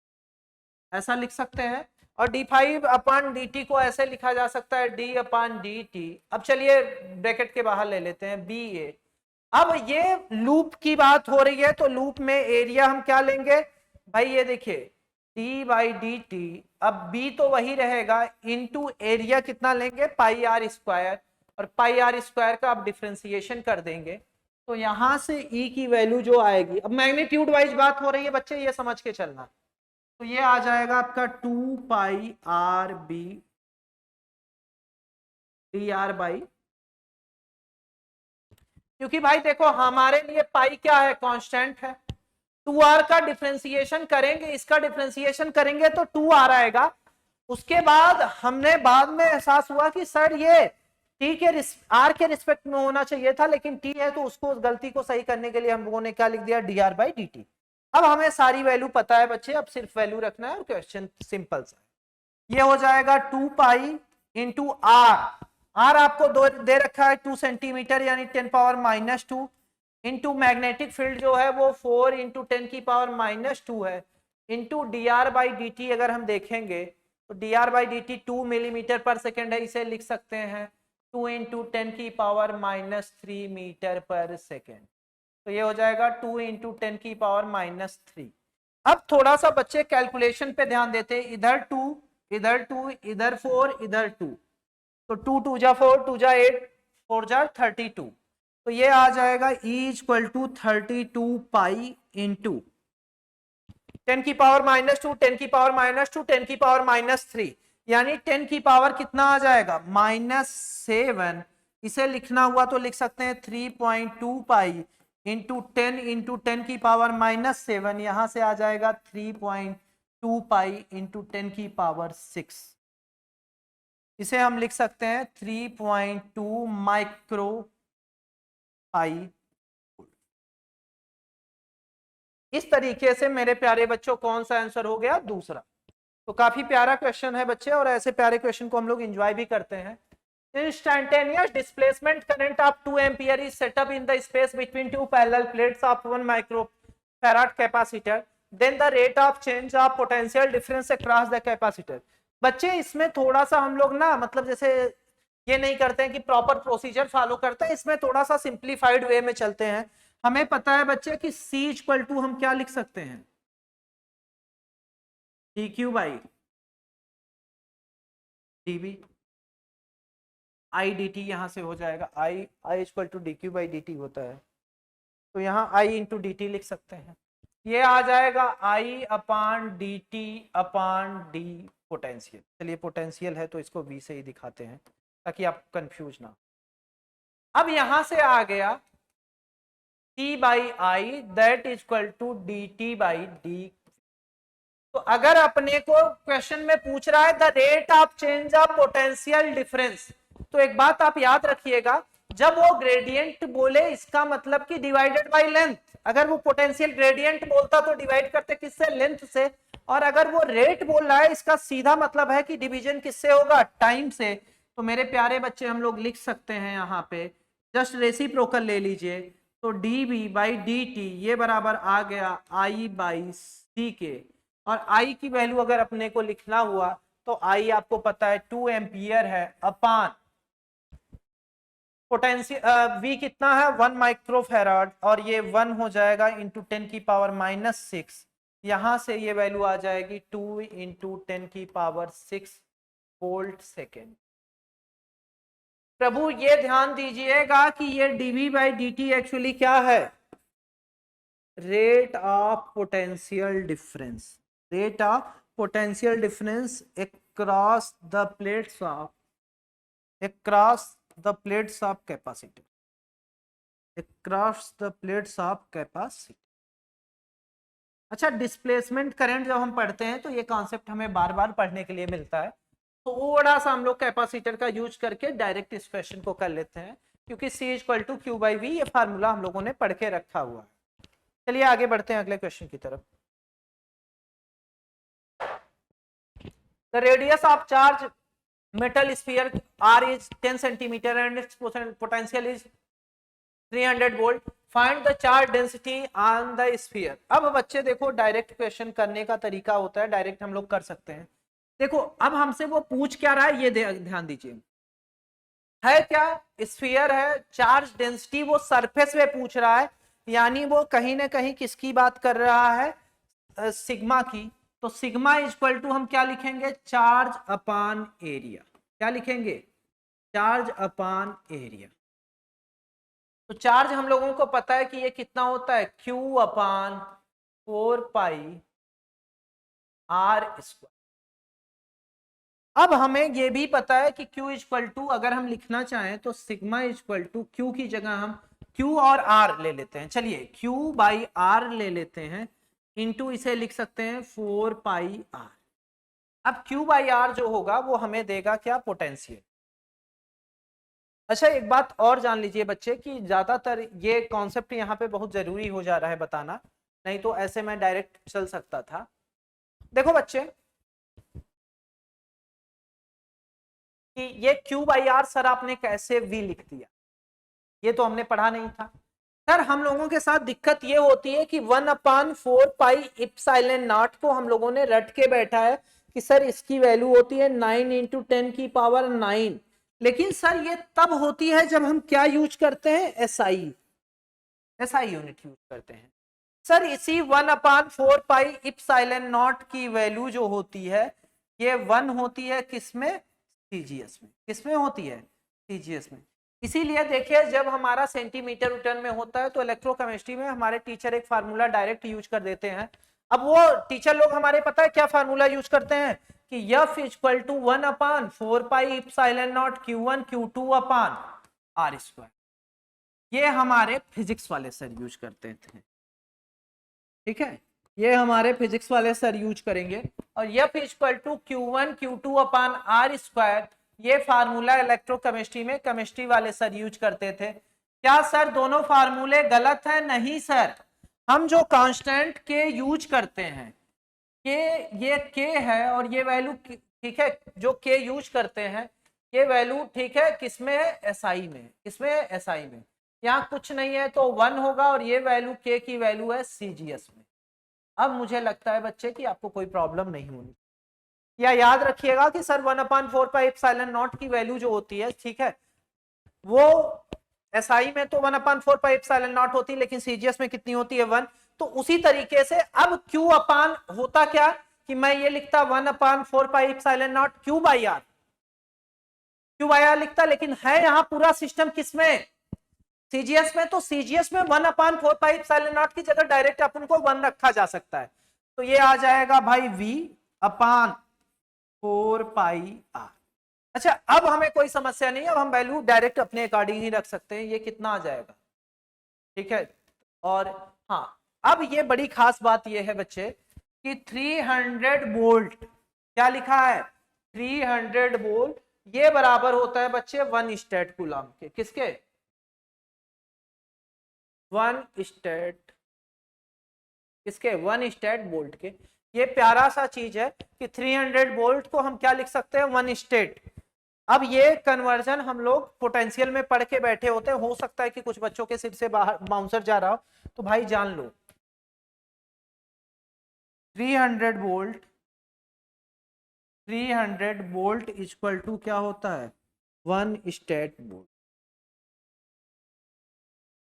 ऐसा लिख सकते हैं। और डी फाई अपान डी टी को ऐसे लिखा जा सकता है डी अपान डी टी। अब चलिए ब्रैकेट के बाहर ले लेते हैं बी ए। अब ये लूप की बात हो रही है तो लूप में एरिया हम क्या लेंगे भाई, ये देखिए डी बाई डी टी। अब बी तो वही रहेगा, इनटू एरिया कितना लेंगे, पाई आर स्क्वायर, और पाई आर स्क्वायर का आप डिफरेंशिएशन कर देंगे तो यहां से ई की वैल्यू जो आएगी, अब मैग्नीट्यूड वाइज बात हो रही है बच्चे, ये समझ के चलना। तो ये आ जाएगा आपका 2 pi r B d r by, क्योंकि भाई देखो हमारे लिए पाई क्या है, कांस्टेंट है। 2r का डिफरेंशिएशन करेंगे, इसका डिफरेंशिएशन करेंगे तो 2r आएगा। उसके बाद हमने बाद में एहसास हुआ कि सर ये t के r के रिस्पेक्ट में होना चाहिए था, लेकिन t है तो उसको, उस गलती को सही करने के लिए हम लोगों ने क्या लिख दिया, dr बाई dt। अब हमें सारी वैल्यू पता है बच्चे, अब सिर्फ वैल्यू रखना है और क्वेश्चन सिंपल सा। ये हो जाएगा 2 पाई इंटू आर आपको दे रखा है 2 सेंटीमीटर यानी 10 पावर -2, इंटू मैग्नेटिक फील्ड जो है वो 4 इंटू 10 की पावर -2 है, into D r by D T. अगर हम देखेंगे तो D r by D T 2 millimetre पर सेकेंड है, इसे लिख सकते हैं 2 इंटू 10 की पावर -3 मीटर पर सेकेंड। तो ये हो जाएगा 2 इंटू 10 की पावर -3। अब थोड़ा सा बच्चे कैलकुलेशन पे ध्यान देते, इधर 2 इधर 2 इधर 4 इधर 2, तो 2 2 जा 4 2 जा 8 4 जा 32। तो ये आ जाएगा E equal to 32 pi into 10 की पावर -2 10 की पावर -2 10 की पावर -3, यानी 10 की पावर कितना आ जाएगा, -7। इसे लिखना हुआ तो लिख सकते हैं 3.2 पाई इंटू 10 की पावर -7, यहां से आ जाएगा 3.2 पाई इंटू 10 की पावर 6। इसे हम लिख सकते हैं 3.2 माइक्रो पाई। इस तरीके से मेरे प्यारे बच्चों कौन सा आंसर हो गया? दूसरा। तो काफी प्यारा क्वेश्चन है बच्चे, और ऐसे प्यारे क्वेश्चन को हम लोग एंजॉय भी करते हैं। Instantaneous displacement current of 2 ampere is set up in the space between two parallel plates of 1 microfarad capacitor. Then the rate of change of potential difference across the capacitor. बच्चे इसमें थोड़ा सा हम लोग ना, मतलब जैसे ये नहीं करते हैं कि प्रॉपर प्रोसीजर फॉलो करते हैं, इसमें थोड़ा सा सिंप्लीफाइड वे में चलते हैं। हमें पता है बच्चे कि C इक्वल टू हम क्या लिख सकते हैं? dq by dv। I d t यहां से हो जाएगा, I equal to d q by D t होता है, तो यहाँ आई इंटू डी टी लिख सकते हैं। ये आ जाएगा आई अपान D T upon D potential. चलिए पोटेंशियल है तो इसको वी से ही दिखाते हैं ताकि आप कंफ्यूज ना। अब यहां से आ गया T by I that equal to D T by D. तो अगर अपने को क्वेश्चन में पूछ रहा है the rate of change of potential difference, तो एक बात आप याद रखिएगा, जब वो ग्रेडियंट बोले इसका मतलब कि डिवाइडेड बाय लेंथ। अगर वो पोटेंशियल ग्रेडियंट बोलता तो डिवाइड करते किससे? लेंथ से। और अगर वो रेट बोल रहा है इसका सीधा मतलब है कि डिवीजन किससे होगा? टाइम से। तो मेरे प्यारे बच्चे हम लोग लिख सकते हैं यहाँ पे जस्ट रेसिप्रोकल ले लीजिए, तो D B by D T ये बराबर आ गया आई बाई सी के। और आई की वैल्यू अगर अपने को लिखना हुआ तो आई आपको पता है 2 एम्पियर है अपान पोटेंशियल वी कितना है 1 माइक्रोफैराड, और ये 1 हो जाएगा इंटू 10 की पावर -6। यहां से ये वैल्यू आ जाएगी 2 इंटू 10 की पावर 6 वोल्ट सेकेंड। प्रभु ये ध्यान दीजिएगा कि ये DV by D T actually क्या है? Rate of potential difference. Rate of potential difference across the plates of capacitor, across the plates of capacitor। अच्छा, डिस्प्लेसमेंट करंट जब हम पढ़ते हैं तो ये कॉन्सेप्ट हमें बार बार पढ़ने के लिए मिलता है, तो थोड़ा सा हम लोग कैपेसिटर का यूज करके डायरेक्ट इस क्वेश्चन को कर लेते हैं, क्योंकि C equal to Q by V ये फार्मूला हम लोगों ने पढ़ के रखा हुआ है। चलिए आगे बढ़ते हैं अगले क्वेश्चन की तरफ। The radius of charge metal sphere R is 10 centimeter and its potential is 300 volt. Find the charge density on the sphere. अब बच्चे देखो, डायरेक्ट क्वेश्चन करने का तरीका होता है, डायरेक्ट हम लोग कर सकते हैं। देखो अब हमसे वो पूछ क्या रहा है ये ध्यान दीजिए, है क्या? स्फीयर है, चार्ज डेंसिटी वो सरफेस पे पूछ रहा है, यानी वो कहीं ना कहीं किसकी बात कर रहा है? सिग्मा की। तो सिग्मा इक्वल टू हम क्या लिखेंगे? चार्ज अपान एरिया। क्या लिखेंगे? चार्ज अपान एरिया। तो चार्ज हम लोगों को पता है कि ये कितना होता है? Q अपान 4 पाई R स्क्वायर। अब हमें ये भी पता है कि Q इक्वल टू अगर हम लिखना चाहें तो सिग्मा इक्वल टू Q की जगह हम Q और R ले लेते हैं। चलिए Q बाई R ले लेते हैं, इंटू इसे लिख सकते हैं 4 पाई R। अब Q बाई R जो होगा वो हमें देगा क्या? पोटेंशियल। अच्छा एक बात और जान लीजिए बच्चे कि ज्यादातर ये कॉन्सेप्ट यहाँ पे बहुत जरूरी हो जा रहा है बताना, नहीं तो ऐसे मैं डायरेक्ट चल सकता था। देखो बच्चे कि ये Q बाई R सर आपने कैसे V लिख दिया, ये तो हमने पढ़ा नहीं था। सर हम लोगों के साथ दिक्कत ये होती है कि 1/4 पाई इप्सिलॉन नॉट को हम लोगों ने रट के बैठा है कि सर इसकी वैल्यू होती है 9 इंटू 10 की पावर 9। लेकिन सर ये तब होती है जब हम क्या यूज करते हैं? एसआई यूनिट यूज करते हैं। सर इसी 1/4 पाई इप्सिलॉन नॉट की वैल्यू जो होती है ये 1 होती है किसमें? सीजीएस में। किसमें होती है? सीजीएस में। इसीलिए देखिए जब हमारा सेंटीमीटर न्यूटन में होता है तो इलेक्ट्रोकेमिस्ट्री में हमारे टीचर एक फार्मूला डायरेक्ट यूज कर देते हैं। अब वो टीचर लोग हमारे पता है क्या फार्मूला यूज करते हैं कि F equal to 1/4 pi epsilon naught Q1 Q2 upon R square. ये हमारे फिजिक्स वाले सर यूज करते थे, ठीक है, ये हमारे फिजिक्स वाले सर यूज करेंगे। और F equal to Q1 Q2 upon R square ये फार्मूला इलेक्ट्रोकेमिस्ट्री में केमिस्ट्री वाले सर यूज करते थे। क्या सर दोनों फार्मूले गलत है? नहीं सर, हम जो कांस्टेंट के यूज करते हैं, के ये के है और ये वैल्यू, ठीक है, जो के यूज करते हैं ये वैल्यू, ठीक है, किसमें है? एसआई में। किसमें है? एसआई में। यहाँ कुछ नहीं है तो 1 होगा और ये वैल्यू के की वैल्यू है सीजीएस में। अब मुझे लगता है बच्चे कि आपको कोई प्रॉब्लम नहीं होनी, या याद रखिएगा कि सर 1/4πε0 की वैल्यू जो होती है, ठीक है, वो एसआई में तो 1/4πε0 होती है, लेकिन सीजीएस में कितनी होती है? 1। तो उसी तरीके से अब Q अपान होता क्या कि मैं ये लिखता 1/4πε0 Q by R, Q by R लिखता, लेकिन है यहां पूरा सिस्टम किसमें? सीजीएस में। तो सीजीएस में 1/4πε0 की जगह डायरेक्ट अपन को 1 रखा जा सकता है, तो ये आ जाएगा भाई V/4πr। अच्छा, अब हमें कोई समस्या नहीं, अब हम वैल्यू डायरेक्ट अपने अकॉर्डिंग ही रख सकते हैं। ये कितना आ जाएगा? ठीक है, और हाँ, अब ये बड़ी खास बात ये है बच्चे कि 300 वोल्ट, क्या लिखा है? 300 वोल्ट, ये बराबर होता है बच्चे 1 स्टेट कूलम के। किसके? 1 स्टेट, किसके? 1 स्टेट वोल्ट के। ये प्यारा सा चीज है कि 300 वोल्ट को हम क्या लिख सकते हैं? 1 स्टेट। अब ये कन्वर्जन हम लोग पोटेंशियल में पढ़ के बैठे होते हैं, हो सकता है कि कुछ बच्चों के सिर से बाहर बाउंसर जा रहा हो, तो भाई जान लो 300 वोल्ट, 300 वोल्ट इक्वल टू क्या होता है? 1 स्टेट वोल्ट।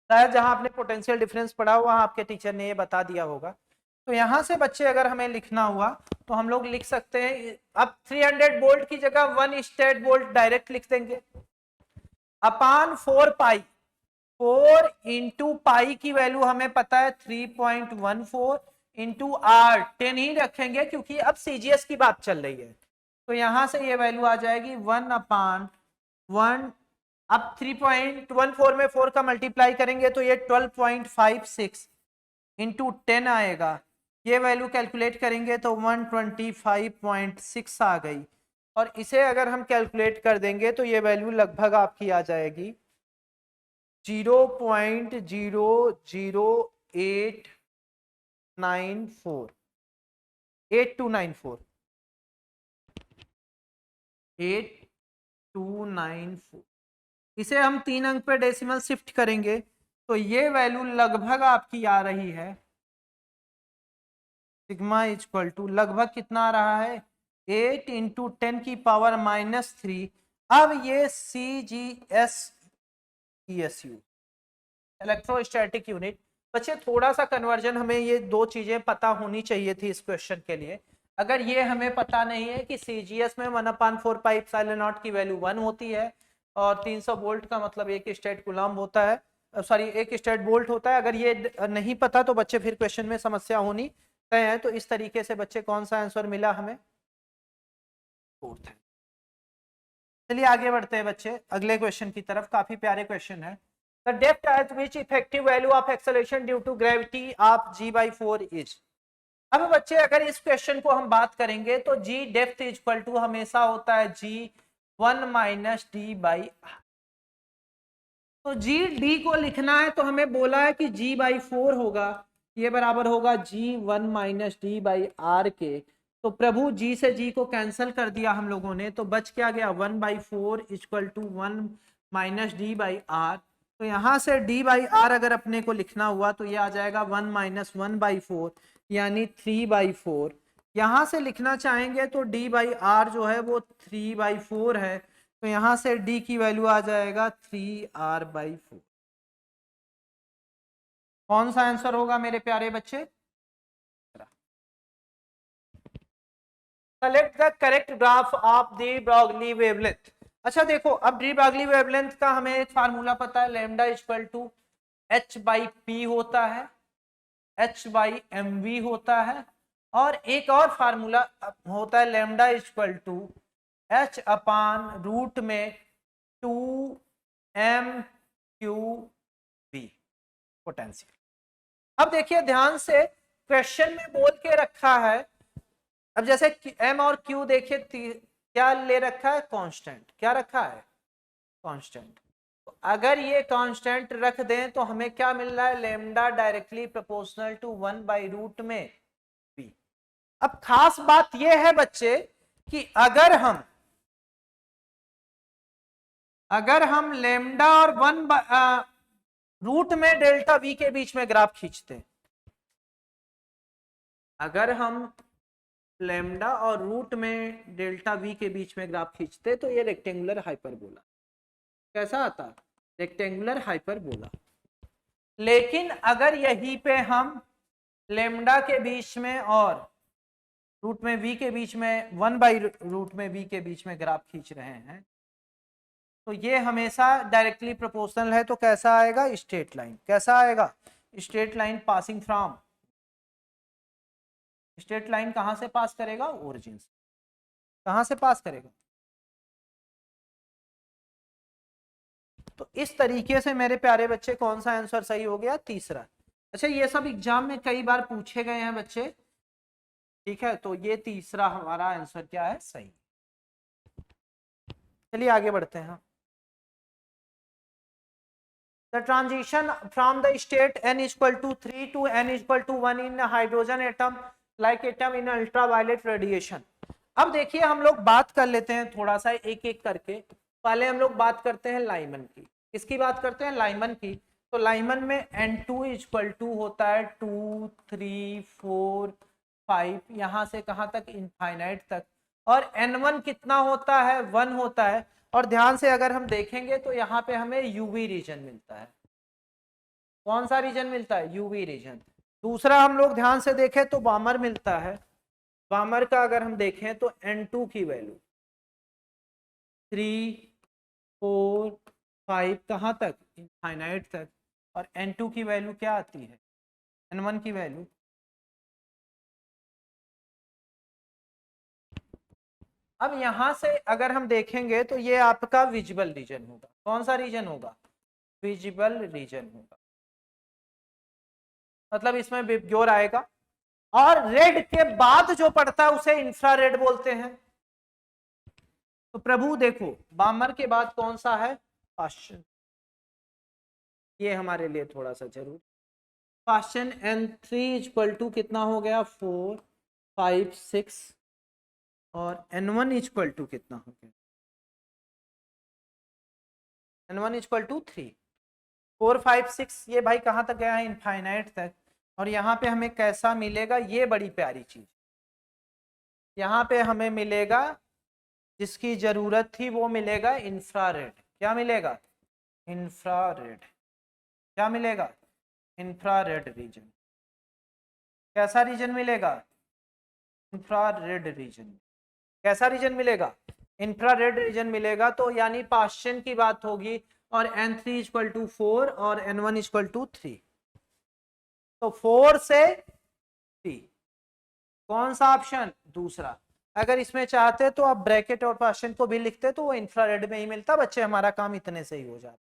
शायद जहां आपने पोटेंशियल डिफरेंस पढ़ा हुआ आपके टीचर ने ये बता दिया होगा। तो यहां से बच्चे अगर हमें लिखना हुआ तो हम लोग लिख सकते हैं, अब 300 वोल्ट की जगह 1 स्टेट वोल्ट डायरेक्ट लिख देंगे, अपान 4 पाई, 4 इंटू पाई की वैल्यू हमें पता है 3.14 इंटू आर, 10 ही रखेंगे क्योंकि अब सीजीएस की बात चल रही है। तो यहां से ये वैल्यू आ जाएगी 1/1। अब 3.14 में 4 का मल्टीप्लाई करेंगे तो ये 12.56 इंटू 10 आएगा। ये वैल्यू कैलकुलेट करेंगे तो 125.6 आ गई, और इसे अगर हम कैलकुलेट कर देंगे तो ये वैल्यू लगभग आपकी आ जाएगी 0.00894, 8294। इसे हम 3 अंक पे डेसिमल शिफ्ट करेंगे तो ये वैल्यू लगभग आपकी आ रही है सिग्मा इक्वल टू, लगभग कितना आ रहा है? 8 इंटू 10 की पावर -3। अब ये CGS इलेक्ट्रोस्टैटिक यूनिट। बच्चे थोड़ा सा कन्वर्जन, हमें ये दो चीजें पता होनी चाहिए थी इस क्वेश्चन के लिए। अगर ये हमें पता नहीं है कि सीजीएस में 1/4πε0 की वैल्यू 1 होती है और 300 वोल्ट का मतलब 1 स्टेट कूलम होता है, सॉरी 1 स्टेट वोल्ट होता है, अगर ये नहीं पता तो बच्चे फिर क्वेश्चन में समस्या होनी तय है। तो इस तरीके से बच्चे कौन सा आंसर मिला हमें? फोर्थ है। चलिए आगे बढ़ते हैं बच्चे अगले क्वेश्चन की तरफ, काफी प्यारे क्वेश्चन है। The depth at which effective value of acceleration due to gravity of g/4 is। अब बच्चे अगर इस क्वेश्चन को हम बात करेंगे तो g डेप्थ इक्वल टू हमेशा होता है g1 माइनस d/r। तो g d को लिखना है तो हमें बोला है कि g/4 होगा, ये बराबर होगा g1 माइनस d/r के। तो प्रभु g से g को कैंसिल कर दिया हम लोगों ने, तो बच क्या गया? 1/4 इक्वल टू 1 माइनस d/r। तो यहां से d/r अगर अपने को लिखना हुआ तो ये आ जाएगा 1 माइनस 1/4 यानी 3/4। यहां से लिखना चाहेंगे तो d/r जो है वो 3/4 है, तो यहां से d की वैल्यू आ जाएगा 3r/4। कौन सा आंसर होगा मेरे प्यारे बच्चे? Select the correct graph of the Broglie wavelength. अच्छा देखो, अब डी ब्रॉगली वेवलेंथ का हमें एक फार्मूला पता है, लैम्डा इक्वल टू h/p होता है, h/mv होता है, और एक और फार्मूला होता है लैम्डा इक्वल टू h/रूट में 2m/q/v पोटेंशियल। अब देखिए ध्यान से, क्वेश्चन में बोल के रखा है, अब जैसे m और q देखिए क्या ले रखा है, कांस्टेंट। क्या रखा है, कांस्टेंट। तो अगर ये कांस्टेंट रख दें तो हमें क्या मिल रहा है, लेमडा डायरेक्टली प्रोपोर्शनल टू 1/रूट में बी। अब खास बात ये है बच्चे कि अगर हम लेमडा और 1/रूट में डेल्टा वी के बीच में ग्राफ खींचते हैं, अगर हम लेमडा और रूट में डेल्टा वी के बीच में ग्राफ खींचते तो ये रेक्टेंगुलर हाइपरबोला कैसा आता, रेक्टेंगुलर हाइपरबोला। लेकिन अगर यहीं पे हम लेमडा के बीच में और रूट में वी के बीच में 1/रूट में वी के बीच में ग्राफ खींच रहे हैं तो ये हमेशा डायरेक्टली प्रोपोर्शनल है। तो कैसा आएगा, स्ट्रेट लाइन। कैसा आएगा, straight line passing from, straight line कहां से पास करेगा, ओरिजिन से। कहां से पास करेगा, तो इस तरीके से मेरे प्यारे बच्चे कौन सा आंसर सही हो गया, तीसरा। अच्छा ये सब एग्जाम में कई बार पूछे गए हैं बच्चे, ठीक है, तो ये तीसरा हमारा आंसर क्या है, सही। चलिए आगे बढ़ते हैं। The transition from the state n equal to 3 to n equal to 1 in a hydrogen atom like atom in ultraviolet radiation। अब देखिए हम लोग बात कर लेते हैं थोड़ा सा एक एक करके। पहले हम लोग बात करते हैं लाइमन की। किसकी बात करते हैं, लाइमन की। तो लाइमन में n2 इक्वल टू होता है 2 3 4 5, यहां से कहां तक, इनफाइनाइट तक। और n1 कितना होता है, 1 होता है। और ध्यान से अगर हम देखेंगे तो यहाँ पे हमें यूवी रीजन मिलता है। कौन सा रीजन मिलता है, यूवी रीजन। दूसरा हम लोग ध्यान से देखें तो वामर मिलता है। वामर का अगर हम देखें तो n2 की वैल्यू 3 4 5 कहां तक, इनफाइनाइट तक। और n2 की वैल्यू क्या आती है, n1 की वैल्यू। अब यहां से अगर हम देखेंगे तो ये आपका विजिबल रीजन होगा। कौन सा रीजन होगा, विजिबल रीजन होगा, मतलब इसमें विबग्योर आएगा। और रेड के बाद जो पड़ता है उसे इंफ्रारेड बोलते हैं। तो प्रभु देखो बामर के बाद कौन सा है, पाश्चन। ये हमारे लिए थोड़ा सा जरूर, पाश्चन n3 इक्वल टू कितना हो गया, 4 5 6। और n1 इक्वल टू कितना हो गया, n1 इक्वल टू 3 4 5 6। ये भाई कहां तक गया है, इनफाइनाइट तक। और यहाँ पे हमें कैसा मिलेगा, ये बड़ी प्यारी चीज, यहाँ पे हमें मिलेगा जिसकी जरूरत थी वो मिलेगा, इंफ्रारेड। क्या मिलेगा, इंफ्रारेड। क्या मिलेगा, इंफ्रारेड रीजन। कैसा रीजन मिलेगा, इंफ्रारेड रीजन। कैसा रीजन मिलेगा, इंफ्रारेड रीजन मिलेगा। तो यानी पाश्चन की बात होगी। और n3 इक्वल टू 4 और n1 इक्वल टू 3। तो 4 से 3, कौन सा ऑप्शन, दूसरा। अगर इसमें चाहते तो आप ब्रैकेट और पाश्चन को भी लिखते तो वो इंफ्रारेड में ही मिलता। बच्चे हमारा काम इतने से ही हो जाता।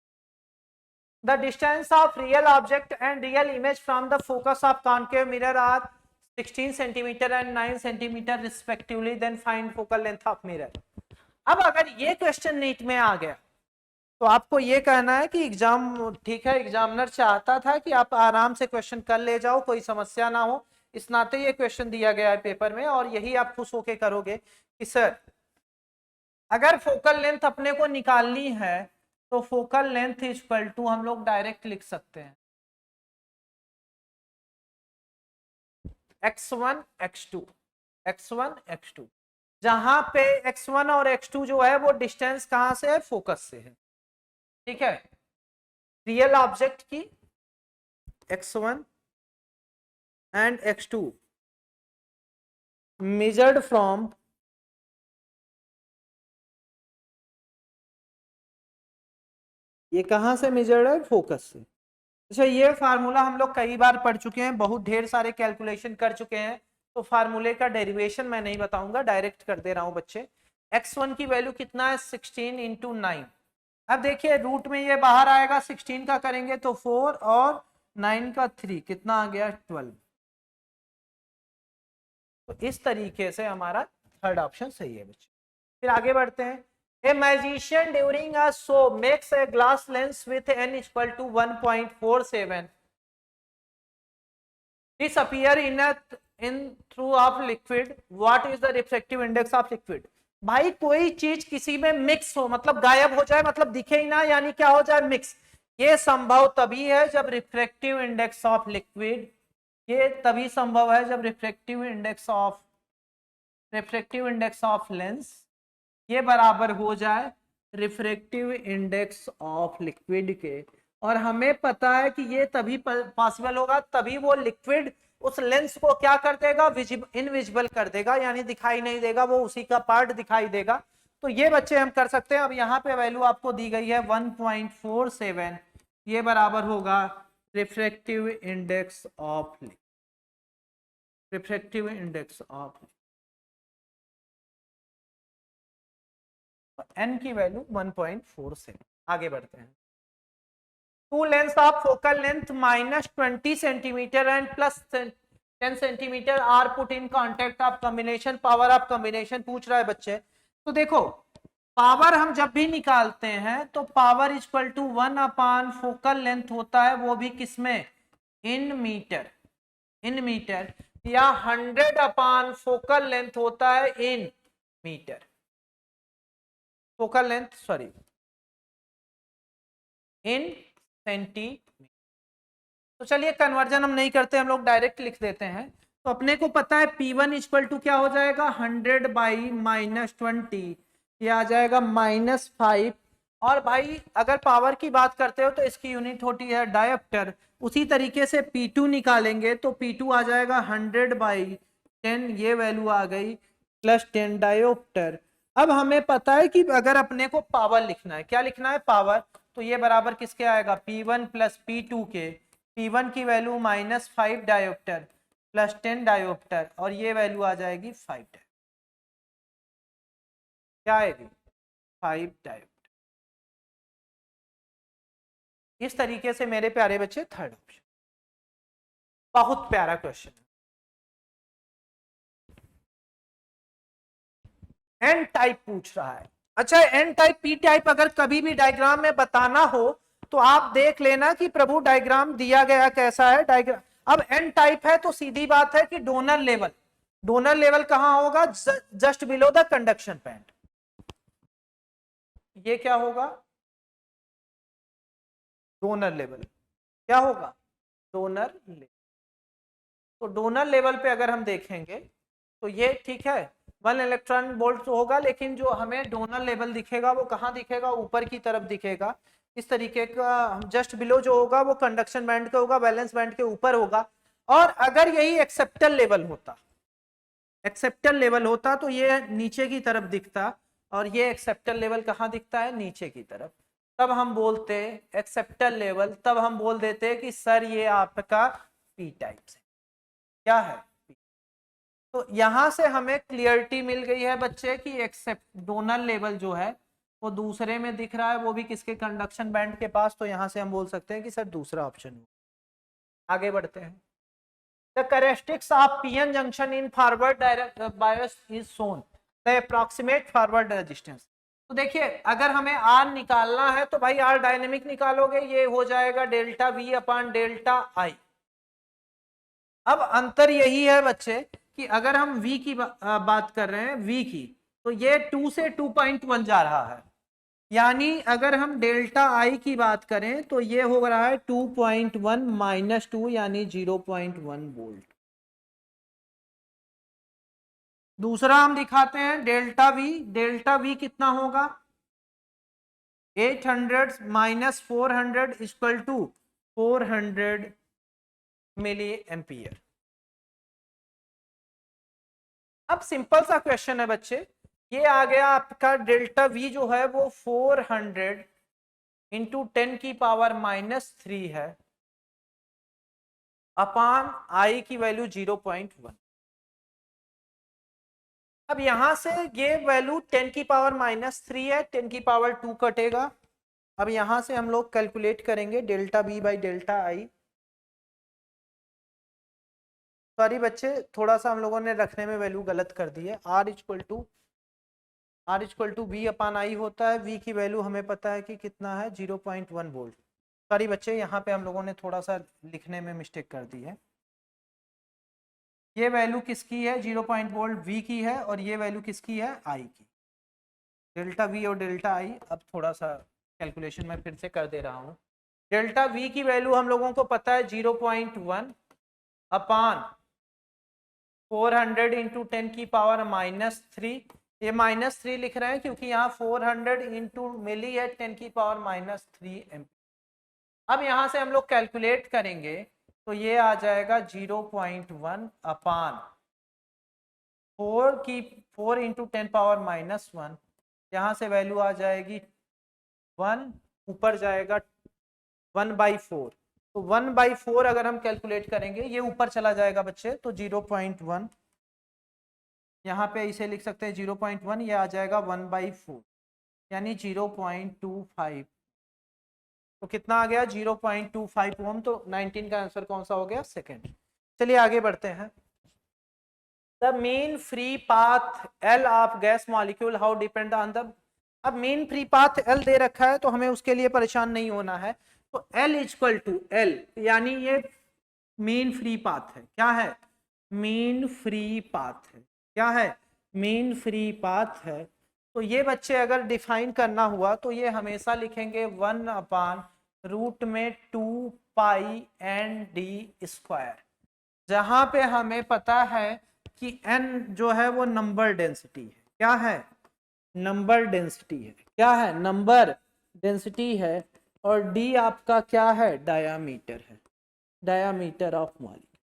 The distance of real object and real image from the focus of concave mirror are 16 centimeter and 9 centimeter respectively. Then find focal length of mirror। अब अगर ये क्वेश्चन नीट में आ गया तो आपको ये कहना है कि एग्जाम, ठीक है, एग्जामिनर चाहता था कि आप आराम से क्वेश्चन कर ले जाओ, कोई समस्या ना हो। इस नाते ये क्वेश्चन दिया गया है पेपर में और यही आप खुश होके करोगे कि सर अगर फोकल लेंथ अपने को निकालनी है तो फोकल लेंथ इक्वल टू हम लोग डायरेक्ट लिख सकते हैं x1 x2, x1 x2। जहां पे x1 और x2 जो है वो डिस्टेंस कहां से है, फोकस से है। ठीक है, रियल ऑब्जेक्ट की x1 and x2 measured from ये कहां से मेजर्ड है, फोकस से। अच्छा ये फार्मूला हम लोग कई बार पढ़ चुके हैं, बहुत ढेर सारे कैलकुलेशन कर चुके हैं। तो फार्मूले का डेरिवेशन मैं नहीं बताऊंगा, डायरेक्ट कर दे रहा हूं बच्चे। x1 की वैल्यू कितना है, 16 इंटू 9। अब देखिए रूट में ये बाहर आएगा, 16 का करेंगे तो 4 और 9 का 3, कितना आ गया, 12। तो इस तरीके से हमारा थर्ड ऑप्शन सही है बच्चे। फिर आगे बढ़ते हैं। A magician during a show makes a glass lens with n equal to 1.47 disappear in through of liquid. What is the refractive index of liquid? भाई कोई चीज किसी में मिक्स हो मतलब गायब हो जाए, मतलब दिखे ही ना, यानी क्या हो जाए, मिक्स। ये संभव तभी है जब रिफ्रैक्टिव इंडेक्स ऑफ लिक्विड, ये तभी संभव है जब रिफ्रैक्टिव इंडेक्स ऑफ लेंस ये बराबर हो जाए रिफ्रैक्टिव इंडेक्स ऑफ लिक्विड के। और हमें पता है कि ये तभी पॉसिबल होगा तभी वो लिक्विड उस लेंस को क्या कर देगा, इनविजिबल कर देगा, यानी दिखाई नहीं देगा, वो उसी का पार्ट दिखाई देगा। तो ये बच्चे हम कर सकते हैं। अब यहाँ पे वैल्यू आपको दी गई है 1.47, ये बराबर होगा रिफ्रैक्टिव इंडेक्स ऑफ n की वैल्यू 1.47। आगे बढ़ते हैं। Two lens of focal length -20 centimetre and +10 centimetre are put in contact of combination, power of combination पूछ रहा है बच्चे। तो देखो पावर हम जब भी निकालते हैं तो power equal to 1 focal length होता है, वो भी किसमें, इन मीटर, या 100 फोकल लेंथ होता है in metre, focal length sorry in centimetre. तो चलिए कन्वर्जन हम नहीं करते, हम लोग डायरेक्ट लिख देते हैं। तो अपने को पता है P1 इक्वल टू क्या हो जाएगा, 100 बाई -20, ये आ जाएगा -5। और भाई अगर पावर की बात करते हो तो इसकी यूनिट होती है डायोप्टर। उसी तरीके से P2 निकालेंगे तो P2 आ जाएगा 100 बाई 10, ये वैल्यू आ गई +10 डायोप्टर। अब हमें पता है कि अगर अपने को पावर लिखना है, क्या लिखना है, पावर, तो ये बराबर किसके आएगा, P1 प्लस P2 के। P1 की वैल्यू -5 डायोप्टर +10 डायोप्टर, और ये वैल्यू आ जाएगी 5 डायोप्टर। क्या आएगी, 5 डायोप्टर। इस तरीके से मेरे प्यारे बच्चे थर्ड ऑप्शन, बहुत प्यारा क्वेश्चन है। एन टाइप पूछ रहा है। अच्छा एन टाइप पी टाइप अगर कभी भी डायग्राम में बताना हो तो आप देख लेना कि प्रभु डायग्राम दिया गया कैसा है डायग्राम। अब एन टाइप है तो सीधी बात है कि डोनर लेवल कहां होगा, just below the conduction band. ये क्या होगा, डोनर लेवल, क्या होगा, डोनर लेवल। तो डोनर लेवल पे अगर हम देखेंगे तो ये ठीक है 1 इलेक्ट्रॉन वोल्ट होगा, लेकिन जो हमें डोनर लेवल दिखेगा वो कहाँ दिखेगा, ऊपर की तरफ दिखेगा। इस तरीके का जस्ट बिलो जो होगा वो कंडक्शन बैंड का होगा, वैलेंस बैंड के ऊपर होगा। और अगर यही एक्सेप्टर लेवल होता तो ये नीचे की तरफ दिखता, और ये एक्सेप्टर लेवल कहाँ दिखता है, नीचे की तरफ। तब हम बोलते एक्सेप्टर लेवल, तब हम बोल देते कि सर ये आपका पी टाइप से क्या है। तो यहां से हमें क्लियरिटी मिल गई है बच्चे कि एक्सेप्ट डोनर लेवल जो है वो दूसरे में दिख रहा है, वो भी किसके, कंडक्शन बैंड के पास। तो यहां से हम बोल सकते हैं कि सर दूसरा ऑप्शन है। आगे बढ़ते हैं। The characteristics of PN junction in forward bias is shown, the approximate forward resistance. तो देखिए अगर हमें आर निकालना है तो भाई आर डायनेमिक निकालोगे, ये हो जाएगा डेल्टा वी अपॉन डेल्टा आई। अब अंतर यही है बच्चे कि अगर हम v की बात कर रहे हैं, v की, तो ये 2 से 2.1 जा रहा है, यानी अगर हम डेल्टा आई की बात करें तो ये हो रहा है 2.1 -2 यानी 0.1 वोल्ट। दूसरा हम दिखाते हैं डेल्टा वी कितना होगा, 800 - 400 इक्वल टू 400 मिली एम्पियर। अब सिंपल सा क्वेश्चन है बच्चे, ये आ गया आपका डेल्टा वी जो है वो 400 इंटू 10 की पावर -3 है अपॉन आई की वैल्यू 0.1। अब यहां से ये वैल्यू 10 की पावर -3 है, 10 की पावर 2 कटेगा। अब यहां से हम लोग कैलकुलेट करेंगे delta B by delta I. Sorry बच्चे थोड़ा सा हम लोगों ने रखने में वैल्यू गलत कर दी है, R equal to R equal to V upon I होता है। V की वैल्यू हमें पता है कि कितना है 0.1 वोल्ट। सॉरी बच्चे, यहाँ पे हम लोगों ने थोड़ा सा लिखने में मिस्टेक कर दी है। ये वैल्यू किसकी है 0.1 वोल्ट, V की है, और ये वैल्यू किसकी है I की। डेल्टा V और डेल्टा I, अब थोड़ा सा कैलकुलेशन मैं फिर से कर दे रहा हूँ। डेल्टा V की वैल्यू हम लोगों को पता है 0.1 अपान 400 इंटू 10 की पावर -3। ये -3 लिख रहे हैं क्योंकि यहाँ 400 इंटू मिली है 10 की पावर -3 एम्पीयर। अब यहाँ से हम लोग कैलकुलेट करेंगे तो ये आ जाएगा 0.1 अपान 4 इंटू 10 पावर -1। यहाँ से वैल्यू आ जाएगी 1, ऊपर जाएगा 1/4। तो 1/4 अगर हम कैलकुलेट करेंगे, ये ऊपर चला जाएगा बच्चे, तो 0.1 यहाँ पे इसे लिख सकते हैं 0.1, ये आ जाएगा 1/4 यानी 0.25। तो कितना आ गया 0.25 ओम। तो 19 का आंसर कौन सा हो गया, सेकंड। चलिए आगे बढ़ते हैं। The mean free path L of gas molecule how depend on the. अब मीन फ्री पाथ एल दे रखा है तो हमें उसके लिए परेशान नहीं होना है। तो एल इक्वल टू एल, यानी ये मीन फ्री पाथ है। क्या है, मीन फ्री पाथ है। क्या है, मीन फ्री पाथ है। तो ये बच्चे अगर डिफाइन करना हुआ तो ये हमेशा लिखेंगे 1 अपान रूट में 2 पाई एन डी स्क्वायर, जहां पे हमें पता है कि n जो है वो नंबर डेंसिटी है। क्या है, नंबर डेंसिटी है। क्या है, नंबर डेंसिटी है। और d आपका क्या है, डायामीटर है। Diameter of molecule,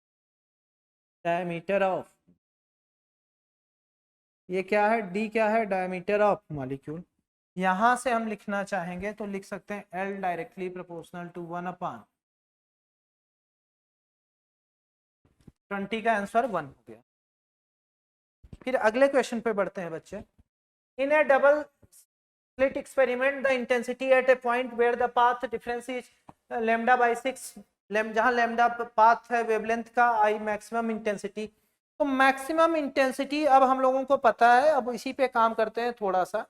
diameter of, ये क्या है, d क्या है, डायामीटर ऑफ मॉलिक्यूल। यहां से हम लिखना चाहेंगे तो लिख सकते हैं L डायरेक्टली प्रोपोर्शनल टू 1 अपान 20 का आंसर 1 हो गया। फिर अगले क्वेश्चन पे बढ़ते हैं बच्चे। In a double slit experiment the intensity at a point where the path difference is λ/6, जहां लैम्डा पाथ है वेवलेंथ का, आई मैक्सिमम इंटेंसिटी। तो मैक्सिमम इंटेंसिटी अब हम लोगों को पता है, अब इसी पे काम करते हैं थोड़ा सा।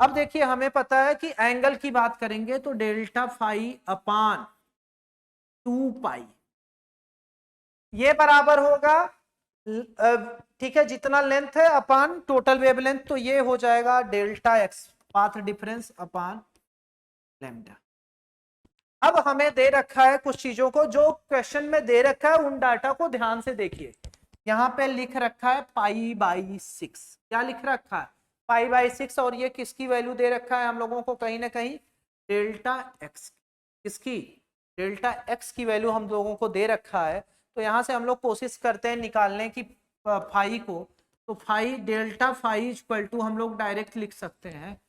अब देखिए हमें पता है कि एंगल की बात करेंगे तो डेल्टा फाई अपान 2 पाई, ये बराबर होगा ठीक है जितना लेंथ है अपान टोटल वेवलेंथ, तो ये हो जाएगा डेल्टा एक्स पाथ डिफरेंस अपान लैम्डा। अब हमें दे रखा है कुछ चीजों को, जो क्वेश्चन में दे रखा है उन डाटा को ध्यान से देखिए। यहाँ पे लिख रखा है π/6। क्या लिख रखा है, π/6, और ये किसकी वैल्यू दे रखा है हम लोगों को, कहीं ना कहीं डेल्टा एक्स। किसकी, डेल्टा एक्स की वैल्यू हम लोगों को दे रखा है। तो यहाँ से हम लोग कोशिश करते हैं निकालने की फाई को। तो phi, delta phi equal to हम लोग डायरेक्ट लिख सकते हैं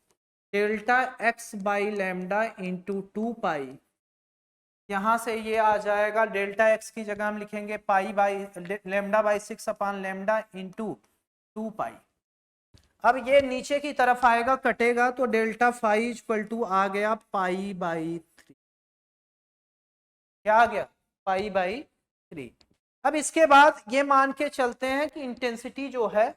delta X by lambda into 2 pi. यहाँ से ये आ जाएगा डेल्टा एक्स की जगह हम लिखेंगे λ/6 अपान लैम्डा इंटू 2 पाई। अब ये नीचे की तरफ आएगा, कटेगा, तो डेल्टा फाई इक्वल टू आ गया π/3। क्या आ गया, π/3। अब इसके बाद ये मान के चलते हैं कि इंटेंसिटी जो है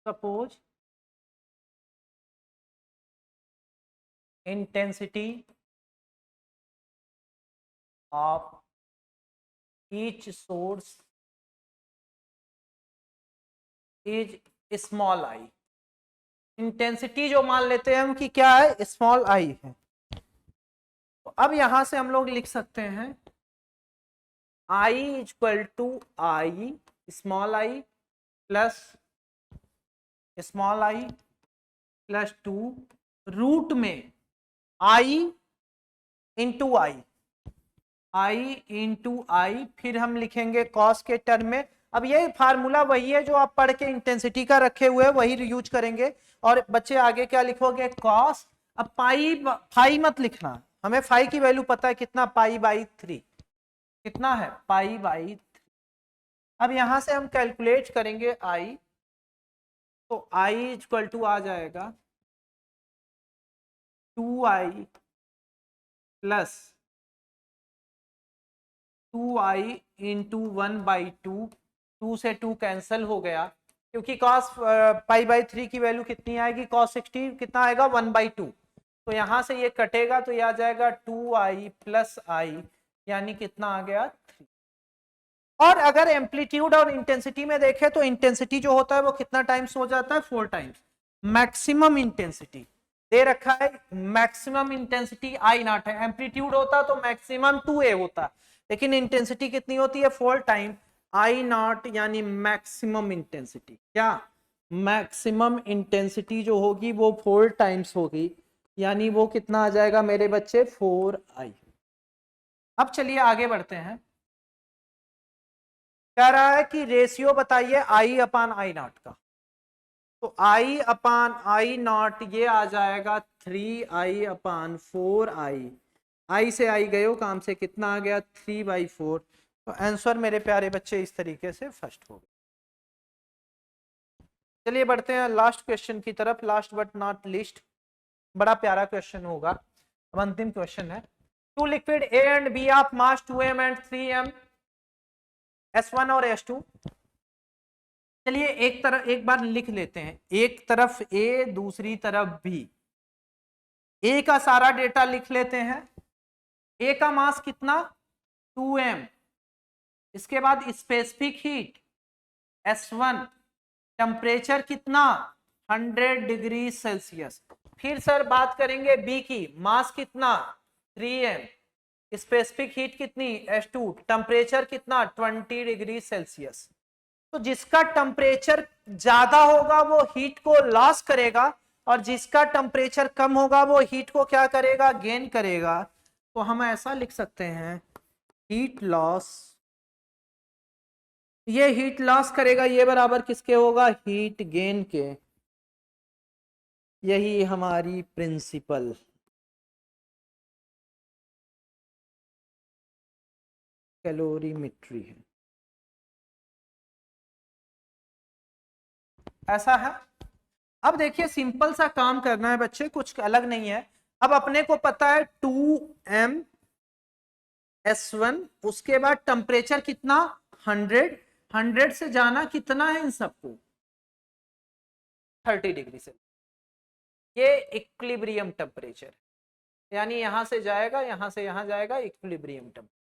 suppose intensity of each source is small I. Intensity जो मान लेते हैं हम कि क्या है, स्मॉल आई है। तो अब यहां से हम लोग लिख सकते हैं I equal to I small I plus small I plus 2 root में I into I into I, फिर हम लिखेंगे कॉस के टर्म में। अब ये फार्मूला वही है जो आप पढ़ के इंटेंसिटी का रखे हुए वही यूज करेंगे। और बच्चे आगे क्या लिखोगे, कॉस। अब फाई मत लिखना, हमें फाई की वैल्यू पता है कितना, π/3। कितना है, π/3। अब यहां से हम कैलकुलेट करेंगे आई, तो आई इक्वल टू आ जाएगा 2i प्लस 2i इंटू 1/2, 2 से 2 कैंसिल हो गया, क्योंकि cos π/3 की वैल्यू कितनी आएगी, cos 60 कितना आएगा 1/2, तो यहां से ये कटेगा तो ये आ जाएगा 2i प्लस आई, यानी कितना आ गया 3। और अगर एम्पलीट्यूड और इंटेंसिटी में देखें तो इंटेंसिटी जो होता है वो कितना टाइम्स हो जाता है, 4 टाइम्स। मैक्सिमम इंटेंसिटी दे रखा है, मैक्सिमम इंटेंसिटी आई नॉट है, एम्पलीट्यूड होता तो मैक्सिमम 2a होता, लेकिन इंटेंसिटी कितनी होती है 4 टाइम आई नॉट, यानी मैक्सिमम इंटेंसिटी। क्या मैक्सिमम इंटेंसिटी जो होगी वो 4 टाइम्स होगी, यानी वो कितना आ जाएगा मेरे बच्चे 4i। अब चलिए आगे बढ़ते हैं। कह रहा है कि रेशियो बताइए आई अपान आई नॉट का, तो आई अपान आई नॉट ये आ जाएगा 3i अपान 4i, आई से आई गयो काम से कितना आ गया 3/4, तो आंसर मेरे प्यारे बच्चे इस तरीके से फर्स्ट हो गए। चलिए बढ़ते हैं लास्ट क्वेश्चन की तरफ, लास्ट बट नॉट लीस्ट, बड़ा प्यारा क्वेश्चन होगा, अब अंतिम क्वेश्चन है। Two liquid A and B of mass 2m and 3m, S1 और S2। चलिए एक बार लिख लेते हैं, एक तरफ A दूसरी तरफ B। A का सारा डेटा लिख लेते हैं। A का मास कितना 2m, इसके बाद स्पेसिफिक हीट S1, टेम्परेचर कितना 100 डिग्री सेल्सियस। फिर सर बात करेंगे B की, मास कितना 3m, स्पेसिफिक हीट कितनी S2, टेम्परेचर कितना 20 डिग्री सेल्सियस। तो जिसका टेम्परेचर ज्यादा होगा वो हीट को लॉस करेगा, और जिसका टेम्परेचर कम होगा वो हीट को क्या करेगा, गेन करेगा। तो हम ऐसा लिख सकते हैं हीट लॉस, ये हीट लॉस करेगा, ये बराबर किसके होगा, हीट गेन के। यही हमारी प्रिंसिपल कैलोरीमेट्री है, ऐसा है। अब देखिए सिंपल सा काम करना है बच्चे, कुछ अलग नहीं है। अब अपने को पता है 2m S1, उसके बाद टेम्परेचर कितना 100 से जाना कितना है इन सबको 30 डिग्री से, ये इक्विलिब्रियम टेम्परेचर, यानी यहां से जाएगा यहां से यहां जाएगा, इक्विलिब्रियम टेम्परेचर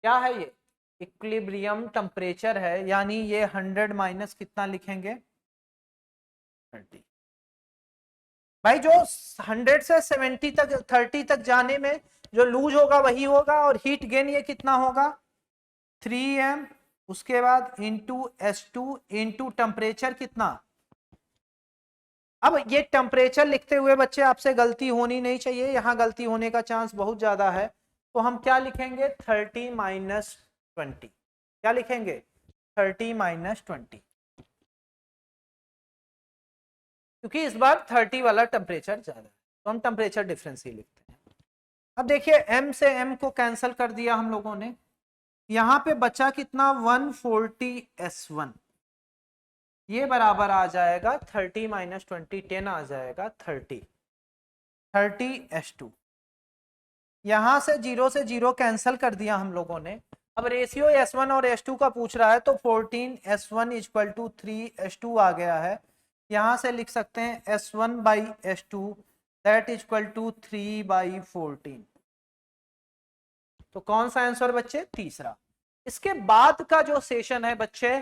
क्या है, ये इक्विलिब्रियम टेम्परेचर है, यानी ये 100 माइनस कितना लिखेंगे 30। भाई जो 100 से 70 तक 30 तक जाने में जो लूज होगा वही होगा, और हीट गेन ये कितना होगा 3m, उसके बाद इंटू S2 इंटू टेम्परेचर कितना। अब ये टेम्परेचर लिखते हुए बच्चे आपसे गलती होनी नहीं चाहिए, यहां गलती होने का चांस बहुत ज्यादा है, तो हम क्या लिखेंगे 30 माइनस 20, क्या लिखेंगे 30 माइनस 20, क्योंकि इस बार 30 वाला टेम्परेचर ज्यादा है, तो हम टेम्परेचर डिफरेंस ही लिखते हैं। अब देखिए m से m को कैंसिल कर दिया हम लोगों ने, यहां पे बचा कितना 140 S1, ये बराबर आ जाएगा 30 माइनस 20 10 आ जाएगा 30 S2। यहां से 0 से 0 कैंसिल कर दिया हम लोगों ने। अब रेशियो S1 और S2 का पूछ रहा है, तो 14 S1 इक्वल टू 3 S2 आ गया है, यहां से लिख सकते हैं S1 by S2 that equal to 3/14। तो कौन सा आंसर बच्चे, तीसरा। इसके बाद का जो सेशन है बच्चे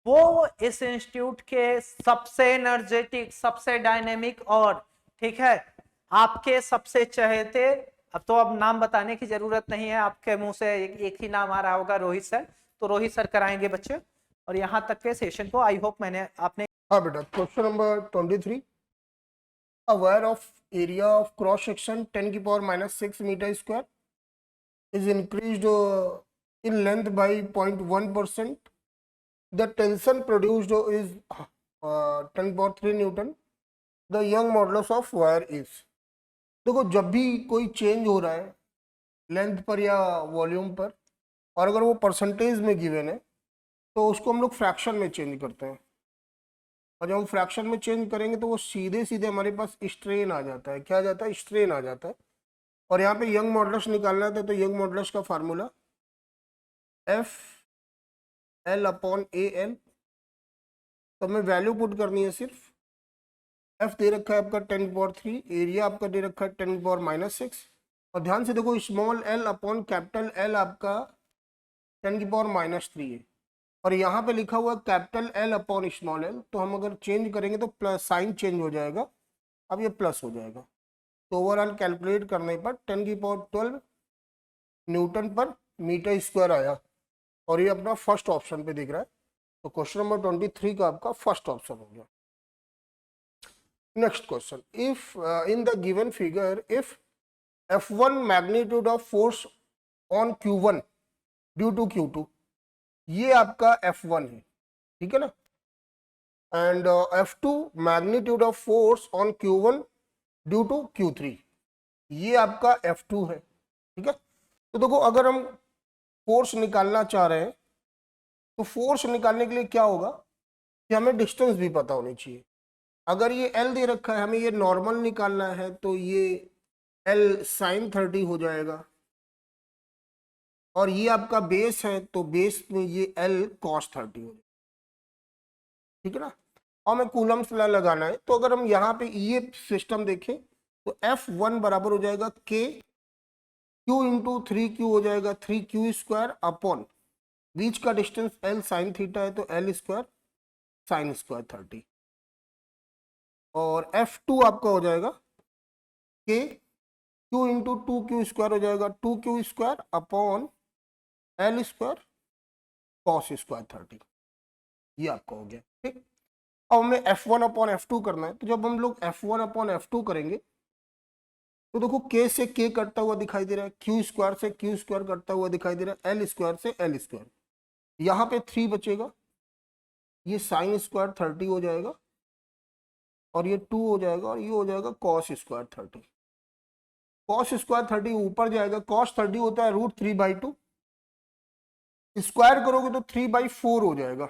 वो इस इंस्टीट्यूट के सबसे एनर्जेटिक, सबसे डायनेमिक और ठीक है आपके सबसे चहेते, अब तो अब नाम बताने की जरूरत नहीं है, आपके मुंह से एक ही नाम आ रहा होगा, रोहित सर। तो रोहित सर कराएंगे बच्चे, और यहाँ तक के सेशन को आई होप मैंने आपने। हाँ बेटा, question number 23, a wire of area of cross section 10 की पावर -6 metre square is increased in length by 0.1%. The tension produced is 10 power 3 Newton. The Young modulus of wire is। देखो जब भी कोई चेंज हो रहा है लेंथ पर या वॉल्यूम पर, और अगर वो परसेंटेज में गिवन है तो उसको हम लोग फ्रैक्शन में चेंज करते हैं, और जब हम फ्रैक्शन में चेंज करेंगे तो वो सीधे सीधे हमारे पास स्ट्रेन आ जाता है। क्या आ जाता है, स्ट्रेन आ जाता है। और यहाँ पे यंग मॉडुलस निकालना था, तो यंग मॉडुलस का formula F L upon A L, तो हमें वैल्यू पुट करनी है सिर्फ। एफ दे रखा है आपका 10⁻3, एरिया आपका दे रखा है 10⁻⁻6, और ध्यान से देखो small L upon capital L आपका 10⁻³ है, और यहाँ पे लिखा हुआ capital L upon small L, तो हम अगर चेंज करेंगे तो प्लस साइन चेंज हो जाएगा, अब ये प्लस हो जाएगा। तो ओवरऑल कैलकुलेट करने पर 10⁻12 न्यूटन पर मीटर स्क्वायर आया, और ये अपना फर्स्ट ऑप्शन पे दिख रहा है। तो क्वेश्चन नंबर 23 का आपका फर्स्ट ऑप्शन हो गया। Next question, if in the given figure if F1 magnitude of force on Q1 due to Q2, ये आपका F1 है, ठीक है ना, and F2 magnitude of force on Q1 due to Q3, ये आपका F2 है, ठीक है। तो देखो अगर हम फोर्स निकालना चाह रहे हैं तो फोर्स निकालने के लिए क्या होगा कि हमें डिस्टेंस भी पता होनी चाहिए। अगर ये L दे रखा है, हमें ये नॉर्मल निकालना है, तो ये L sin 30 हो जाएगा, और ये आपका बेस है तो बेस में ये L cos 30 हो जाएगा, ठीक है ना। और हमें कूलम्स लॉ लगाना है, तो अगर हम यहाँ पे ये सिस्टम देखें तो F1 बराबर हो जाएगा K Q इंटू 3Q हो जाएगा 3Q² अपॉन बीच का डिस्टेंस L sin थीटा है तो L स्क्वायर sin स्क्वायर 30, और F2 आपका हो जाएगा K Q इंटू 2Q² हो जाएगा 2Q² upon L square cos square 30, ये आपका हो गया, ठीक। अब हमें F1 अपॉन F2 करना है, तो जब हम लोग F1 अपॉन F2 करेंगे तो देखो K से K कटता हुआ दिखाई दे रहा है, Q² से Q² कटता हुआ दिखाई दे रहा है, L स्क्वायर से L स्क्वायर, यहाँ पे 3 बचेगा, ये sin स्क्वायर 30 हो जाएगा, और ये 2 हो जाएगा, और ये हो जाएगा cos स्क्वायर 30। cos स्क्वायर 30 ऊपर जाएगा, cos 30 होता है √3/2, स्क्वायर करोगे तो 3/4 हो जाएगा,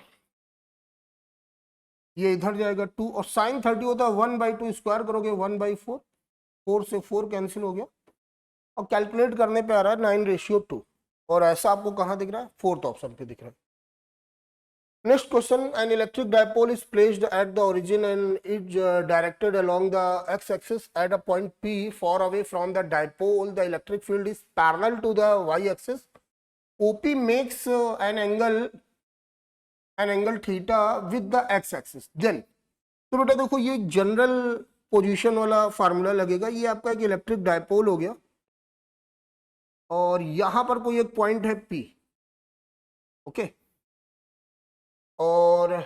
ये इधर जाएगा 2, और sin 30 होता है 1/2, स्क्वायर करोगे 1/4, 4 से 4 कैंसिल हो गया, और कैलकुलेट करने पे आ रहा है 9:2, और ऐसा आपको कहाँ दिख रहा है, फोर्थ ऑप्शन पे दिख रहा है। Next question, an electric dipole is placed at the origin and is directed along the x axis at a point P far away from the dipole, the electric field is parallel to the y axis, OP makes an angle theta with the x axis, then तो बेटा देखो ये जनरल पोजीशन वाला फार्मूला लगेगा, ये आपका एक इलेक्ट्रिक डायपोल हो गया, और यहां पर कोई एक पॉइंट है P, ओके, और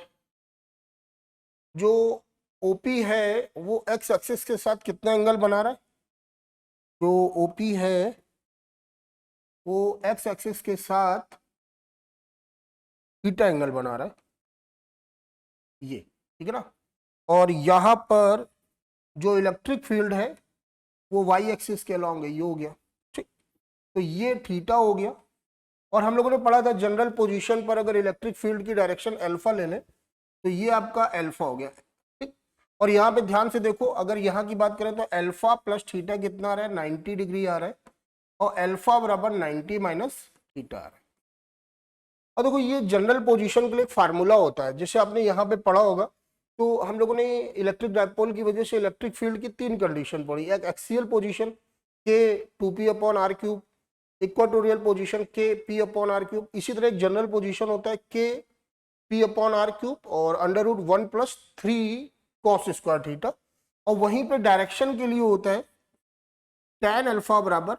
जो OP है वो x एक्सिस के साथ कितना एंगल बना रहा है, जो OP है वो x एक्सिस के साथ थीटा एंगल बना रहा है, ये ठीक है ना, और यहाँ पर जो इलेक्ट्रिक फील्ड है वो y एक्सिस के अलॉन्ग है, ये हो गया, ठीक। तो ये थीटा हो गया, और हम लोगों ने पढ़ा था जनरल पोजीशन पर अगर इलेक्ट्रिक फील्ड की डायरेक्शन अल्फा ले लें तो ये आपका अल्फा हो गया, ठीक। और यहाँ पे ध्यान से देखो, अगर यहाँ की बात करें तो अल्फा प्लस थीटा कितना आ रहा है, 90 डिग्री आ रहा है, और अल्फा बराबर 90 माइनस थीटा आ रहा है। और देखो ये जनरल पोजीशन के लिए एक फार्मूला होता है, जैसे आपने यहाँ पे पढ़ा होगा, तो हम लोगों ने इलेक्ट्रिक डायपोल की वजह से इलेक्ट्रिक फील्ड की 3 कंडीशन पढ़ी, एक axial position K 2p/r³, equatorial position K p/r³, इसी तरह एक जनरल पोजीशन होता है K p/r³, और √1 + 3 cos स्क्वायर थीटा, और वहीं पे डायरेक्शन के लिए होता है tan अल्फा बराबर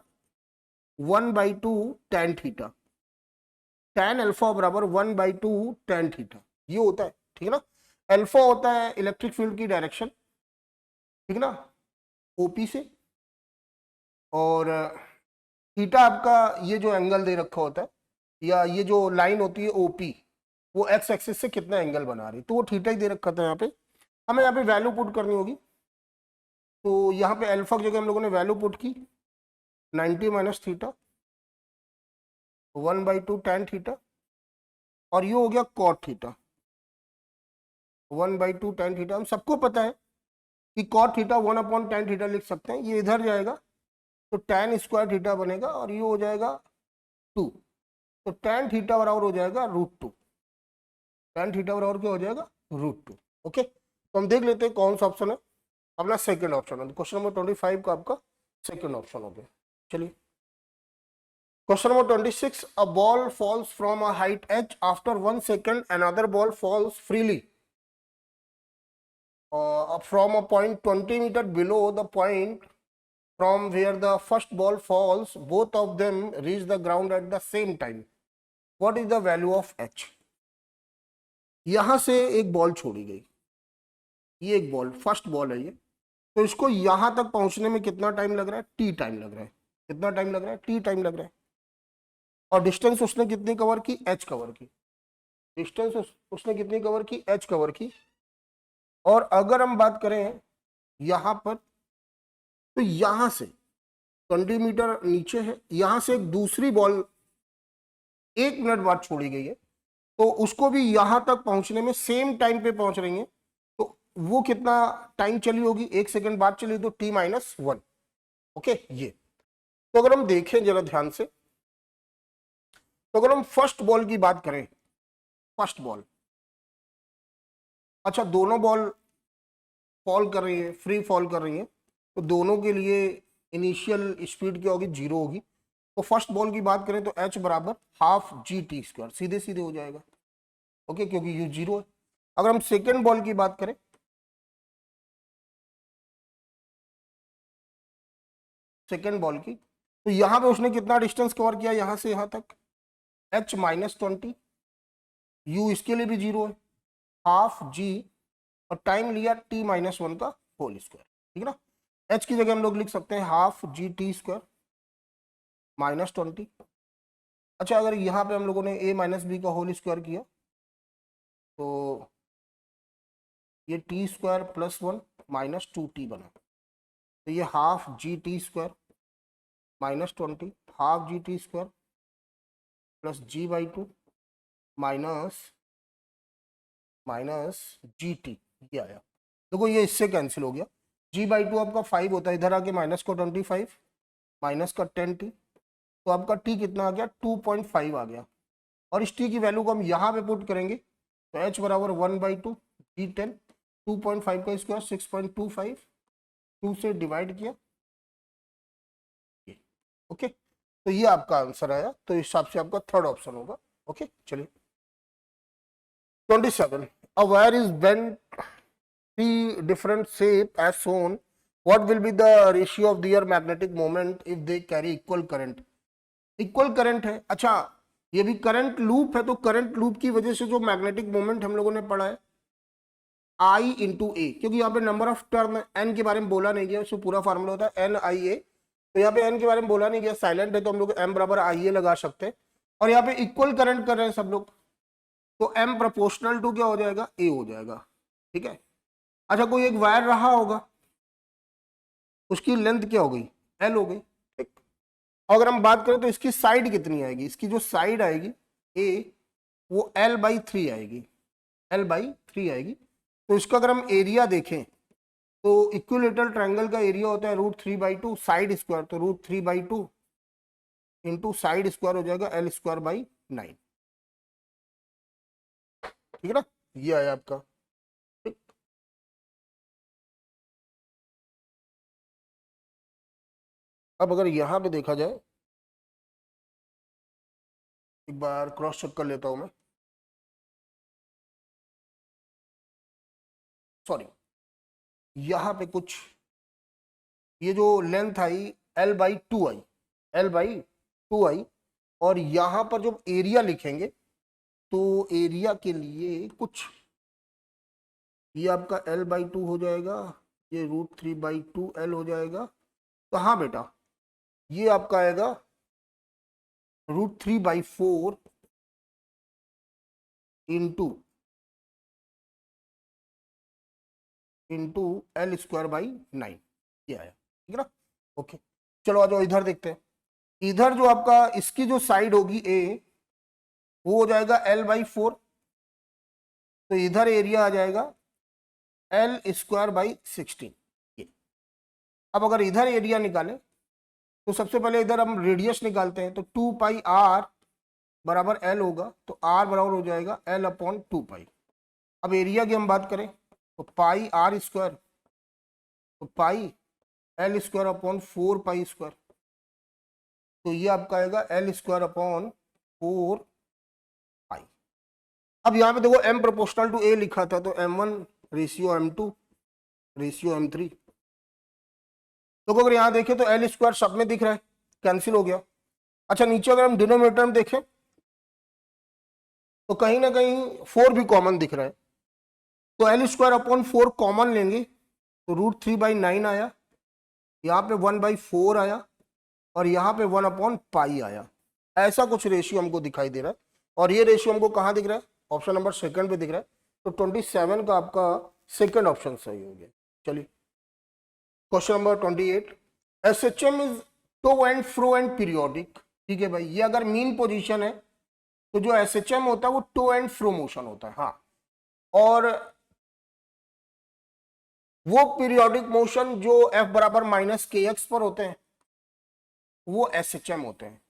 1/2 tan थीटा, tan अल्फा बराबर 1/2 tan थीटा, ये होता है, ठीक है ना। अल्फा होता है इलेक्ट्रिक फील्ड की डायरेक्शन, ठीक है ना, OP से, और थीटा आपका ये जो एंगल दे रखा होता है, या ये जो लाइन होती है OP, वो x एक्सिस से कितना एंगल बना रही है, तो वो थीटा ही दे रखा था। यहाँ पे हमें यहाँ पे वैल्यू पुट करनी होगी, तो यहाँ पे अल्फा की जगह हम लोगों ने वैल्यू पुट की 90 माइनस थीटा 1/2 tan थीटा, और ये हो गया cot थीटा 1/2 tan थीटा। हम सबको पता है कि cot थीटा 1/tan थीटा लिख सकते हैं, ये इधर जाएगा तो tan स्क्वायर थीटा बनेगा, और ये हो जाएगा 2, तो tan थीटा बराबर हो जाएगा √2। tan थीटा बराबर क्या हो जाएगा √2। ओके, तो हम देख लेते हैं कौन सा ऑप्शन है अपना सेकंड ऑप्शन है। क्वेश्चन नंबर 25 का आपका सेकंड ऑप्शन हो गया। चलिए question number 26, a ball falls from a height h, after 1 second another ball falls freely from a point 20 meter below the point from where the first ball falls. Both of them reach the ground at the same time. What is the value of h? यहां से एक बॉल छोड़ी गई, ये एक बॉल फर्स्ट बॉल है ये, तो इसको यहां तक पहुंचने में कितना टाइम लग रहा है, t टाइम लग रहा है। कितना टाइम लग रहा है, t टाइम लग रहा है। और डिस्टेंस उसने कितनी कवर की, h कवर की। डिस्टेंस उसने कितनी कवर की, h कवर की। और अगर हम बात करें यहां पर, तो यहां से 20 मीटर नीचे है, यहां से एक दूसरी बॉल 1 मिनट बाद छोड़ी गई है, तो उसको भी यहां तक पहुंचने में सेम टाइम पे पहुंच रही है, तो वो कितना टाइम चली होगी, 1 सेकंड बाद चली, तो t-1। ओके, ये तो अगर हम देखें जरा ध्यान से, तो अगर हम फर्स्ट बॉल की बात करें, फर्स्ट बॉल, अच्छा दोनों बॉल फॉल कर रही है, फ्री फॉल कर रही है, तो दोनों के लिए इनिशियल स्पीड क्या होगी, 0 होगी। तो फर्स्ट बॉल की बात करें तो h बराबर हाफ g_t², सीधे सीधे हो जाएगा। ओके, क्योंकि u 0 है। अगर हम सेकेंड बॉल की बात करें, सेकेंड बॉल की, तो यहां पे उसने कितना डिस्टेंस कवर किया, यहां से यहां तक, h-20, u इसके लिए भी 0 है, हाफ g, और टाइम लिया t-1 का होल स्क्वायर। ठीक है ना, h की जगह हम लोग लिख सकते हैं हाफ g_t² -20। अच्छा, अगर यहाँ पे हम लोगों ने a-b का होल स्क्वायर किया, तो ये t² + 1 -2t बना, तो ये half g_t² -20, half g_t² plus g/2 minus gt, ये आया। देखो ये इससे कैंसिल हो गया, g/2 आपका 5 होता है, इधर आके माइनस को 25, माइनस का 10t, तो आपका t कितना आ गया, 2.5 आ गया। और इस t की वैल्यू को हम यहाँ पे पुट करेंगे, तो h बराबर 1/2 g10, 2.5 का स्क्वायर 6.25, 2 से डिवाइड किया। ओके, तो ये आपका आंसर आया, तो इस हिसाब से आपका थर्ड ऑप्शन होगा। ओके, चलिए 27, a wire is bent 3 different shape as shown. What will be the ratio of their magnetic moment if they carry equal current? Equal current है, अच्छा ये भी करंट लूप है, तो करंट लूप की वजह से जो मैग्नेटिक मोमेंट हम लोगों ने पढ़ा है I × A, क्योंकि यहाँ पे नंबर ऑफ टर्म n के बारे में बोला नहीं गया, उसमें पूरा फार्मूला होता है NIA, तो यहाँ पे n के बारे में बोला नहीं गया, साइलेंट है, तो हम लोग m बराबर IA लगा सकते हैं। और यहाँ पे इक्वल करंट कर रहे हैं सब लोग, तो m प्रोपोर्शनल टू क्या हो जाएगा, A हो जाएगा। ठीक है, अच्छा कोई एक वायर रहा होगा, उसकी लेंथ क्या हो गई, L हो गई। ठीक, अगर हम बात करें तो इसकी साइड कितनी आएगी, इसकी जो साइड आएगी A, वो L/3 आएगी, L/3 आएगी। तो इसका अगर हम एरिया देखें, तो इक्विलेटरल ट्रायंगल का एरिया होता है √3/2 साइड स्क्वायर, तो √3/2 इंटू साइड स्क्वायर हो जाएगा L²/9। ठीक है ना, ये आया आपका। ठीक, अब अगर यहां पे देखा जाए, एक बार क्रॉस चेक कर लेता हूं मैं, सॉरी, यहां पे कुछ ये जो लेंथ आई L/2 आई, L/2 आई, और यहां पर जब एरिया लिखेंगे, तो एरिया के लिए कुछ ये आपका L/2 हो जाएगा, ये √3/2L हो जाएगा। तो हाँ बेटा, ये आपका आएगा √3/4 इंटू L²/9, ये आया। ठीक है ना, ओके, चलो आ जाओ इधर देखते हैं। इधर जो आपका इसकी जो साइड होगी A, वो हो जाएगा L/4, तो इधर एरिया आ जाएगा L²/16। ये अब अगर इधर एरिया निकालें, तो सबसे पहले इधर हम रेडियस निकालते हैं, तो 2πr बराबर एल होगा, तो आर बराबर हो जाएगा एल अपॉन 2 पाई। अब एरिया की हम बात करें तो पाई आर स्क्वायर, तो pi L square upon 4 pi square, तो ये आपका आएगा एल स्क्वायर अपॉन 4 पाई। अब यहाँ पे देखो m प्रोपोर्शनल टू a लिखा था, तो m1 ratio m2 ratio m3। तो अगर यहाँ देखें तो एल स्क्वायर सब में दिख रहा है, कैंसिल हो गया। अच्छा नीचे अगर हम डिनोमिनेटर में देखें तो कहीं ना कहीं 4 भी कॉमन दिख रहा है, तो एल स्क्वायर अपॉन 4 कॉमन लेंगे तो √3/9 आया, यहाँ पे 1/4 आया और यहाँ पे 1 अपॉन पाई आया। ऐसा कुछ रेशियो हमको दिखाई दे रहा है, और ये रेशियो हमको कहाँ दिख रहा है, ऑप्शन नंबर सेकंड पे दिख रहा है। तो 27 का आपका सेकंड ऑप्शन सही हो गया। चलिए question number 28, SHM is to and fro and periodic. ठीक है भाई, ये अगर मीन पोजीशन है तो जो SHM होता है वो टू एंड फ्रो मोशन होता है। हाँ, और वो पीरियोडिक मोशन जो F बराबर -kx पर होते हैं वो SHM होते हैं।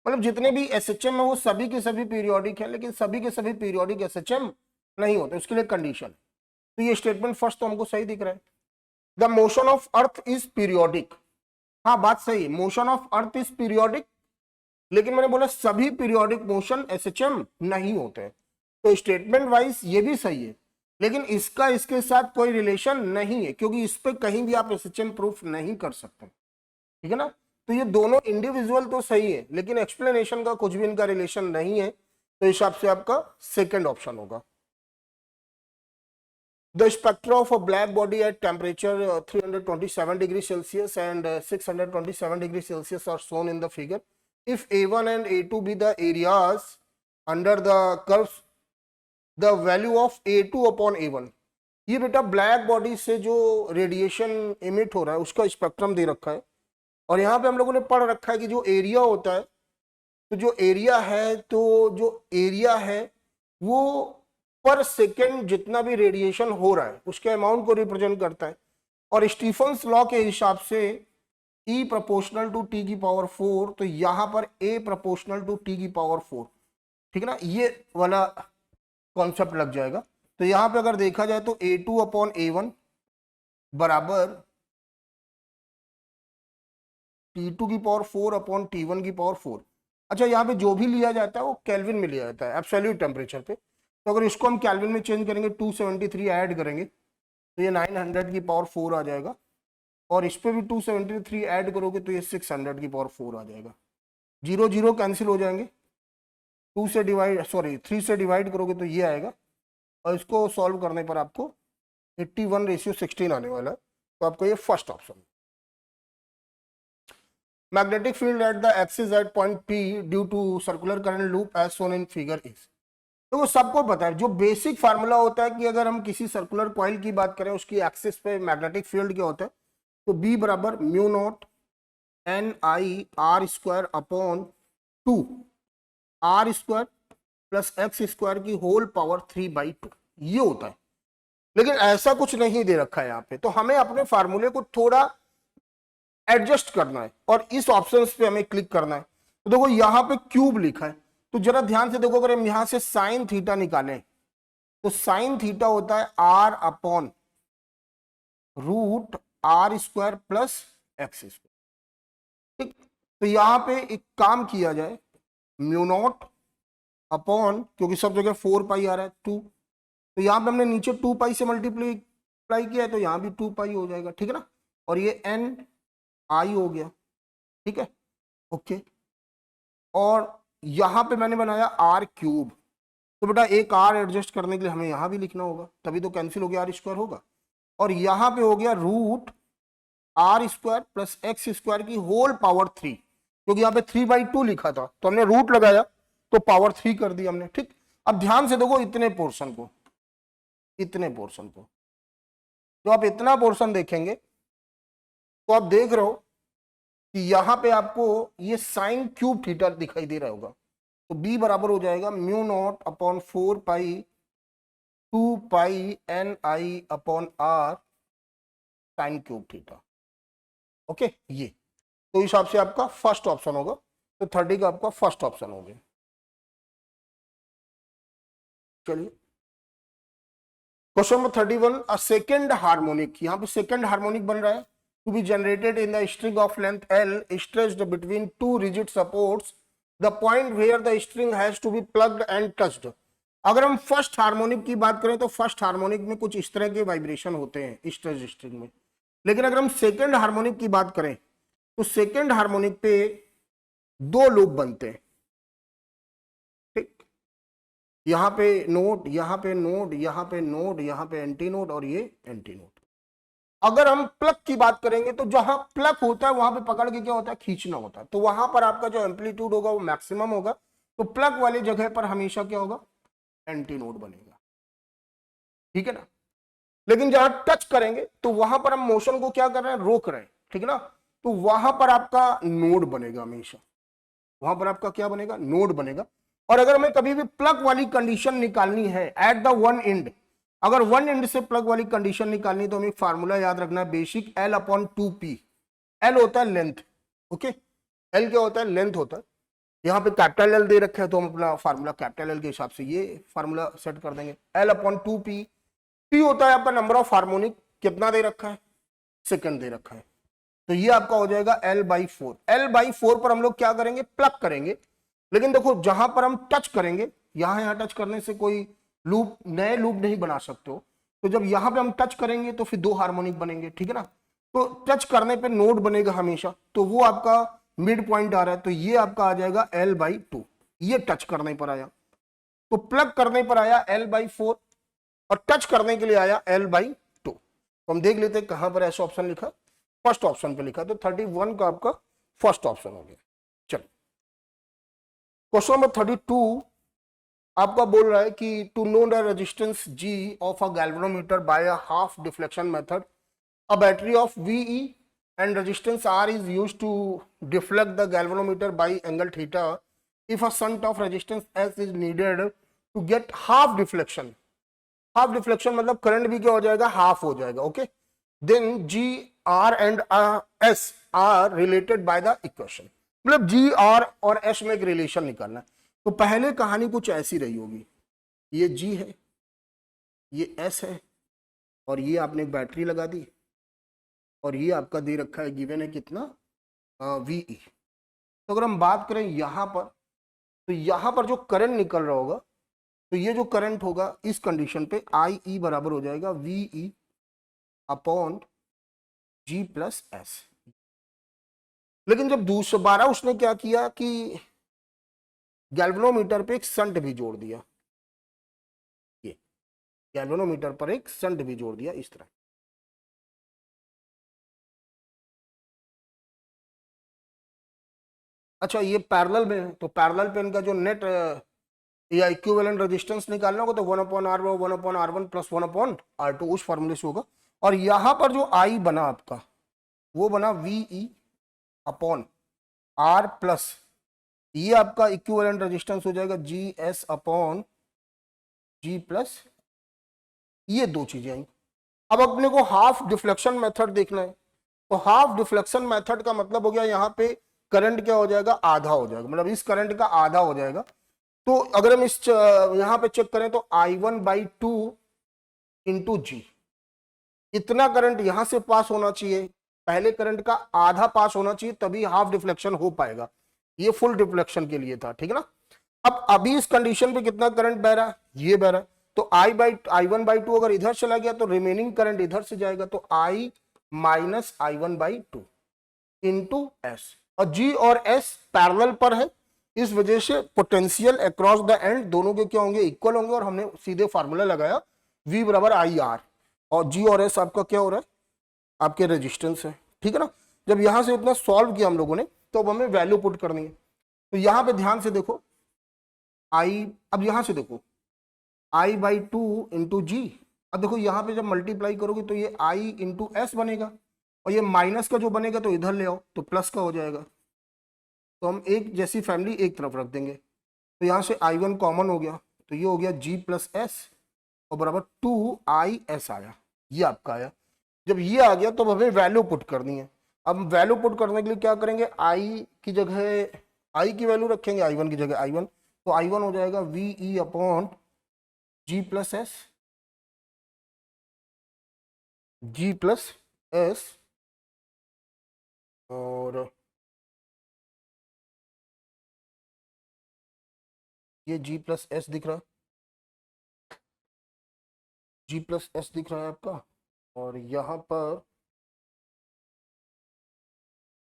मतलब जितने भी SHM है वो सभी के सभी पीरियोडिक है, लेकिन सभी के सभी पीरियोडिक SHM नहीं होते, उसके लिए कंडीशन। तो ये स्टेटमेंट फर्स्ट तो हमको सही दिख रहा है। The motion of earth is periodic, हाँ बात सही, motion of earth is periodic, लेकिन मैंने बोला सभी पीरियोडिक मोशन SHM नहीं होते हैं। तो स्टेटमेंट वाइज ये भी सही है, लेकिन इसका इसके साथ कोई रिलेशन नहीं है, क्योंकि इस पे कहीं भी आप SHM प्रूफ नहीं कर सकते। ठीक है ना, तो ये दोनों इंडिविजुअल तो सही है, लेकिन एक्सप्लेनेशन का कुछ भी इनका रिलेशन नहीं है, तो हिसाब से आपका सेकंड ऑप्शन होगा। The spectra of a black body at temperature 327 degrees Celsius and 627 degrees Celsius are shown in the figure. If A1 and A2 be the areas under the curves, the value of A2 upon A1. ये बेटा ब्लैक बॉडी से जो रेडिएशन इमिट हो रहा है उसका स्पेक्ट्रम दे रखा है, और यहाँ पे हम लोगों ने पढ़ रखा है कि जो एरिया होता है, तो जो एरिया है वो पर सेकेंड जितना भी रेडिएशन हो रहा है उसके अमाउंट को रिप्रेजेंट करता है। और स्टीफन्स लॉ के हिसाब से E प्रोपोर्शनल टू T की पावर 4, तो यहाँ पर A प्रोपोर्शनल टू T की पावर 4। ठीक है ना, ये वाला कॉन्सेप्ट लग जाएगा। तो यहाँ पे अगर देखा जाए तो A2 अपॉन A1 बराबर T2 की पावर 4 अपॉन T1 की पावर 4। अच्छा यहाँ पे जो भी लिया जाता है वो केल्विन में लिया जाता है एब्सोल्यूट टेम्परेचर पे, तो अगर इसको हम केल्विन में चेंज करेंगे 273 ऐड करेंगे तो ये 900 की पावर 4 आ जाएगा, और इस पे भी 273 ऐड करोगे तो ये 600 की पावर 4 आ जाएगा। 0 0 कैंसिल हो जाएंगे, 3 से डिवाइड करोगे तो ये आएगा, और इसको सॉल्व करने पर आपको 81:16 आने वाला है। तो आपको ये first option. Magnetic field at the axis at point P due to circular current loop as shown in figure is. तो वो सबको पता है, जो बेसिक फार्मूला होता है कि अगर हम किसी सर्कुलर कॉइल की बात करें उसकी एक्सिस पे मैग्नेटिक फील्ड क्या होता है, तो B बराबर μ0 NI r² upon 2 r² plus x² की होल पावर 3/2 ये होता है। लेकिन ऐसा कुछ नहीं दे रखा है यहाँ पे, तो हमें अपने फार्मूले को थोड़ा एडजस्ट करना है और इस ऑप्शन पे हमें क्लिक करना है। तो देखो यहाँ पे क्यूब लिखा है, तो जरा ध्यान से देखो, अगर हम यहां से साइन थीटा निकालें तो साइन थीटा होता है r upon √r² plus x²। ठीक, तो यहां पे एक काम किया जाए, μ0 अपॉन, क्योंकि सब जगह 4 पाई आ रहा है 2, तो यहां पे हमने नीचे 2 पाई से मल्टीप्लाई किया है तो यहां भी 2 पाई हो जाएगा। ठीक है ना, और ये NI हो गया। ठीक है, ओके, और यहां पे मैंने बनाया r³, तो बेटा एक r एडजस्ट करने के लिए हमें यहां भी लिखना होगा, तभी तो कैंसिल हो गया, r² होगा, और यहां पे हो गया √r² प्लस x² की होल पावर 3, क्योंकि यहाँ पे 3/2 लिखा था तो हमने रूट लगाया तो पावर 3 कर दी हमने। ठीक, अब ध्यान से देखो इतने पोर्शन को, जो आप इतना पोर्शन देखेंगे तो आप देख रहे हो कि यहां पे आपको ये साइन क्यूब थीटा दिखाई दे रहा होगा, तो B बराबर हो जाएगा μ0 अपॉन 4 पाई 2 पाई NI upon r sine cube theta. Okay, ये तो हिसाब से आपका फर्स्ट ऑप्शन होगा, तो 30 का आपका फर्स्ट ऑप्शन हो गया। चलिए question number 31, a second harmonic, यहाँ पे सेकेंड हार्मोनिक बन रहा है, to be generated in the string of length L stretched between two rigid supports, the point where the string has to be plugged and touched. अगर हम फर्स्ट हार्मोनिक की बात करें तो फर्स्ट हार्मोनिक में कुछ इस तरह के वाइब्रेशन होते हैं स्ट्रेच स्ट्रिंग में, लेकिन अगर हम सेकेंड हार्मोनिक की बात करें तो सेकेंड हार्मोनिक पे दो लूप बनते हैं, ठीक, यहाँ पे नोट, यहाँ पे नोट, यहाँ पे नोट, यहाँ पे एंटी नोट और ये एंटी नोट। अगर हम प्लग की बात करेंगे तो जहां प्लग होता है वहां पे पकड़ के क्या होता है, खींचना होता है, तो वहां पर आपका जो एम्पलीट्यूड होगा वो मैक्सिमम होगा, तो प्लग वाली जगह पर हमेशा क्या होगा, एंटी नोड बनेगा, ठीक है ना। लेकिन जहां टच करेंगे तो वहां पर हम मोशन को क्या कर रहे हैं, रोक रहे हैं, ठीक है ना, तो वहां पर आपका नोड बनेगा हमेशा, वहां पर आपका क्या बनेगा, नोड बनेगा। और अगर हमें कभी भी प्लग वाली कंडीशन निकालनी है एट द वन एंड, अगर वन एंड से प्लग वाली कंडीशन निकालनी तो हमें एक फार्मूला याद रखना है, basic L upon 2P। L होता है लेंथ, ओके, L क्या होता है, लेंथ होता है। यहाँ पे कैपिटल L दे रखा है तो हम अपना फार्मूला कैपिटल L के हिसाब से ये फार्मूला सेट कर देंगे, L अपॉन 2P। P होता है आपका नंबर ऑफ हार्मोनिक, कितना दे रखा है, सेकंड दे रखा है, तो ये आपका हो जाएगा L/4। L/4 पर हम लोग क्या करेंगे, प्लग करेंगे, लेकिन देखो जहां पर हम टच करेंगे, यहाँ टच करने से कोई लूप, नए लूप नहीं बना सकते हो, तो जब यहां पे हम टच करेंगे तो फिर दो हार्मोनिक बनेंगे, ठीक है ना, तो टच करने पे नोड बनेगा हमेशा, तो वो आपका मिड पॉइंट आ रहा है, तो ये आपका आ जाएगा L/2, ये टच करने पर आया, तो प्लग करने पर आया L/4 और टच करने के लिए आया L/2। तो हम देख लेते हैं कहां पर ऐसा ऑप्शन लिखा, फर्स्ट ऑप्शन पे लिखा, तो 31 का आपका फर्स्ट ऑप्शन हो गया। चलो क्वेश्चन नंबर 32 आपका बोल रहा है कि to know the resistance G of a galvanometer by a half deflection method, a battery of VE and resistance R is used to deflect the galvanometer by angle theta if a shunt of resistance S is needed to get half deflection। Half deflection मतलब करंट भी क्या हो जाएगा, हाफ हो जाएगा, okay. Then G R and S are related by the equation, मतलब G R और S में एक रिलेशन निकालना है। तो पहले कहानी कुछ ऐसी रही होगी, ये G है, ये S है, और ये आपने एक बैटरी लगा दी, और ये आपका दे रखा है, गिवन है कितना, VE। तो अगर हम बात करें यहाँ पर, तो यहाँ पर जो करंट निकल रहा होगा, तो ये जो करंट होगा इस कंडीशन पे IE बराबर हो जाएगा VE अपॉन G+S। लेकिन जब दोबारा उसने क्या किया कि गैल्वेनोमीटर पे एक शंट भी जोड़ दिया, ये गैल्वेनोमीटर पर एक शंट भी जोड़ दिया इस तरह। अच्छा ये पैरेलल में, तो पैरेलल पे इनका जो नेट या इक्विवेलेंट रेजिस्टेंस निकालना होगा तो 1/R 1/R1 प्लस 1/R2 उस फॉर्मूले से होगा। और यहां पर जो I बना आपका वो बना VE अपॉन R प्लस ये आपका इक्विवेलेंट रेजिस्टेंस हो जाएगा GS अपॉन G+, ये दो चीजें आई। अब अपने को हाफ डिफ्लेक्शन मेथड देखना है, तो हाफ डिफ्लेक्शन मेथड का मतलब हो गया यहाँ पे करंट क्या हो जाएगा, आधा हो जाएगा, मतलब इस करंट का आधा हो जाएगा। तो अगर हम इस यहाँ पे चेक करें तो I1/2 इंटू G, इतना करंट यहां से पास होना चाहिए, पहले करंट का आधा पास होना चाहिए, तभी हाफ डिफ्लेक्शन हो पाएगा। ये फुल डिफ्लेक्शन के लिए था, ठीक है ना। अब अभी इस कंडीशन पे कितना करंट बह रहा है, ये बह रहा है, तो I1/2 अगर इधर चला गया तो रिमेनिंग करंट इधर से जाएगा, तो I minus I1/2 into S, और G और S पैरेलल पर है, इस वजह से पोटेंशियल अक्रॉस द एंड दोनों के क्या होंगे, इक्वल होंगे, और हमने सीधे फार्मूला लगाया V बराबर IR, और G और S आपका क्या हो रहा है, आपके रेजिस्टेंस है, ठीक है ना। जब यहां से इतना सॉल्व किया हम लोगों ने, तो अब हमें वैल्यू पुट करनी है। तो यहां पे ध्यान से देखो I, अब यहां से देखो I/2 इंटू G, अब देखो यहाँ पे जब मल्टीप्लाई करोगे तो ये I इंटू S बनेगा, और ये माइनस का जो बनेगा तो इधर ले आओ तो प्लस का हो जाएगा, तो हम एक जैसी फैमिली एक तरफ रख देंगे। तो यहाँ से I1 कॉमन हो गया, तो ये हो गया G+S और बराबर 2IS आया, ये आपका आया। जब ये आ गया तो हमें वैल्यू पुट करनी है। अब वैल्यू पुट करने के लिए क्या करेंगे, I की जगह I की वैल्यू रखेंगे, I1 की जगह I1, तो I1 हो जाएगा VE upon G plus S, G plus S, और ये जी प्लस एस दिख रहा है, जी प्लस एस दिख रहा है आपका, और यहाँ पर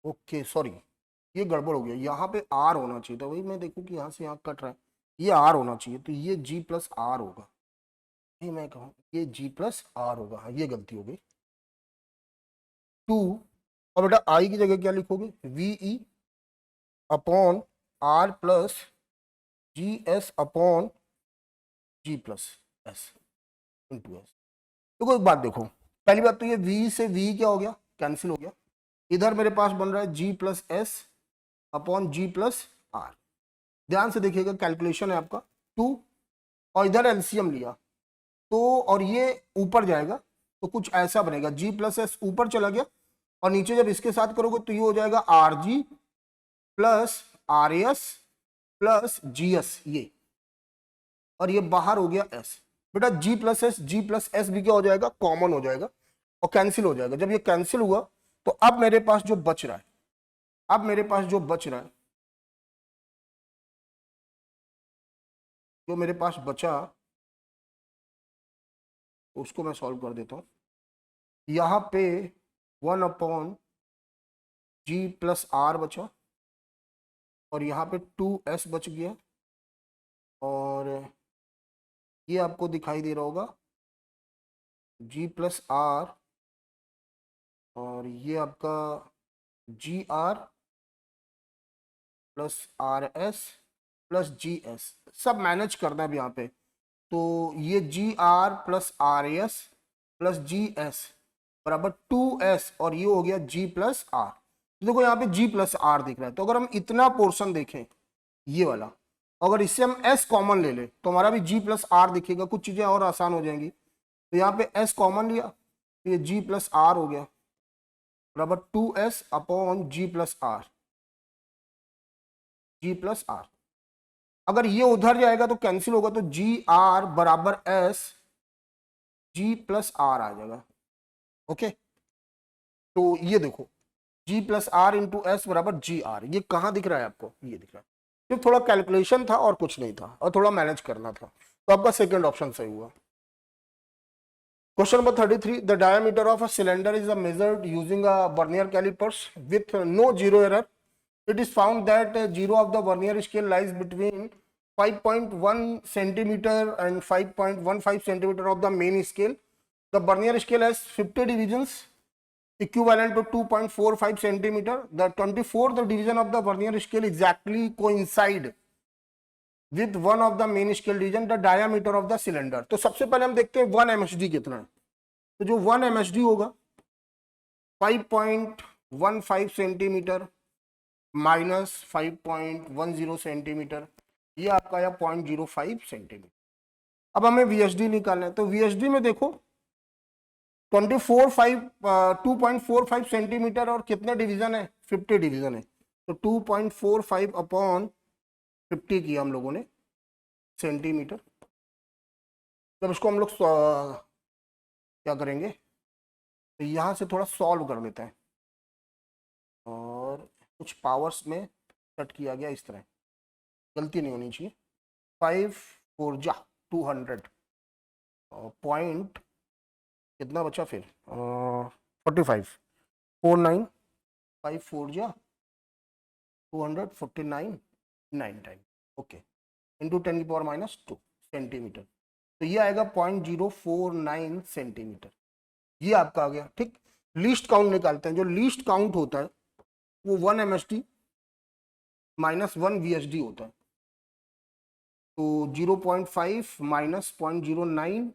ओके सॉरी ये गड़बड़ हो गया, यहाँ पे आर होना चाहिए था, वही मैं देखूँ कि यहाँ से यहाँ कट रहा है, ये आर होना चाहिए, तो ये जी प्लस आर होगा, ये मैं कहूँ ये जी प्लस आर होगा, हाँ ये गलती हो गई। 2, और बेटा आई की जगह क्या लिखोगे, V E upon R plus G S upon G plus S into S. देखो एक बात देखो, पहली बात तो ये v से v क्या हो गया, कैंसिल हो गया, इधर मेरे पास बन रहा है g plus S upon G plus R. ध्यान से देखिएगा, कैलकुलेशन है आपका 2, और इधर एलसीएम लिया तो, और ये ऊपर जाएगा तो कुछ ऐसा बनेगा, g प्लस एस ऊपर चला गया, और नीचे जब इसके साथ करोगे तो ये हो जाएगा are G plus R S plus G S, ये, और ये बाहर हो गया एस। बेटा जी प्लस एस भी क्या हो जाएगा, कॉमन हो जाएगा और कैंसिल हो जाएगा। जब ये कैंसिल हुआ तो अब मेरे पास जो बच रहा है, अब मेरे पास जो बच रहा है, जो मेरे पास बचा उसको मैं सॉल्व कर देता हूं। यहां पे 1 अपॉन जी प्लस आर बचा, और यहाँ पे 2s बच गया, और ये आपको दिखाई दे रहा होगा g प्लस आर, और ये आपका G R plus R S plus G S, सब मैनेज करना है यहाँ पे। तो ये G R plus R S plus G S बराबर 2s, और ये हो गया g प्लस आर। तो देखो यहाँ पे g प्लस आर दिख रहा है, तो अगर हम इतना पोर्शन देखें ये वाला, अगर इससे हम s कॉमन ले ले तो हमारा भी g प्लस आर दिखेगा, कुछ चीजें और आसान हो जाएंगी। तो यहाँ पे s कॉमन लिया तो ये g प्लस आर हो गया बराबर 2s upon G plus R, G plus R. अगर ये उधर जाएगा तो कैंसिल होगा, तो जी आर बराबर एस जी प्लस आर आ जाएगा। ओके, तो ये देखो G plus R into S बराबर जी आर, ये कहाँ दिख रहा है आपको, ये दिख रहा है। सिर्फ थोड़ा कैलकुलेशन था और कुछ नहीं था, और थोड़ा मैनेज करना था, तो आपका सेकंड ऑप्शन सही हुआ। Question number 33. The diameter of a cylinder is measured using a vernier calipers with no zero error. It is found that zero of the vernier scale lies between 5.1 centimeter and 5.15 centimeter of the main scale. The vernier scale has 50 divisions equivalent to 2.45 centimeter. The 24th division of the vernier scale exactly coincide with one of the main scale division the diameter of the cylinder. तो सबसे पहले हम देखते हैं 1 MSD कितना है। तो जो 1 MSD होगा 5.15 सेंटीमीटर माइनस 5.10 सेंटीमीटर, ये आपका आया 0.05 सेंटीमीटर। अब हमें VSD निकालना है, तो VSD में देखो 2.45 सेंटीमीटर और कितने डिवीजन है, 50 डिवीजन है, तो 2.45 अपॉन 50 किया हम लोगों ने सेंटीमीटर। जब इसको हम लोग क्या करेंगे, तो यहाँ से थोड़ा सॉल्व कर लेते हैं, और कुछ पावर्स में कट किया गया इस तरह, गलती नहीं होनी चाहिए। 5 4 जा 200 पॉइंट कितना बचा फिर 45 49 5 4 जा 249 9 टाइम, ओके, इंटू 10 की पावर -2 सेंटीमीटर, तो ये आएगा 0.049 सेंटीमीटर, ये आपका आ गया। ठीक, लीस्ट काउंट निकालते हैं, जो लीस्ट काउंट होता है वो 1 MSD माइनस 1 VSD होता है, तो 0.5 माइनस 0.09,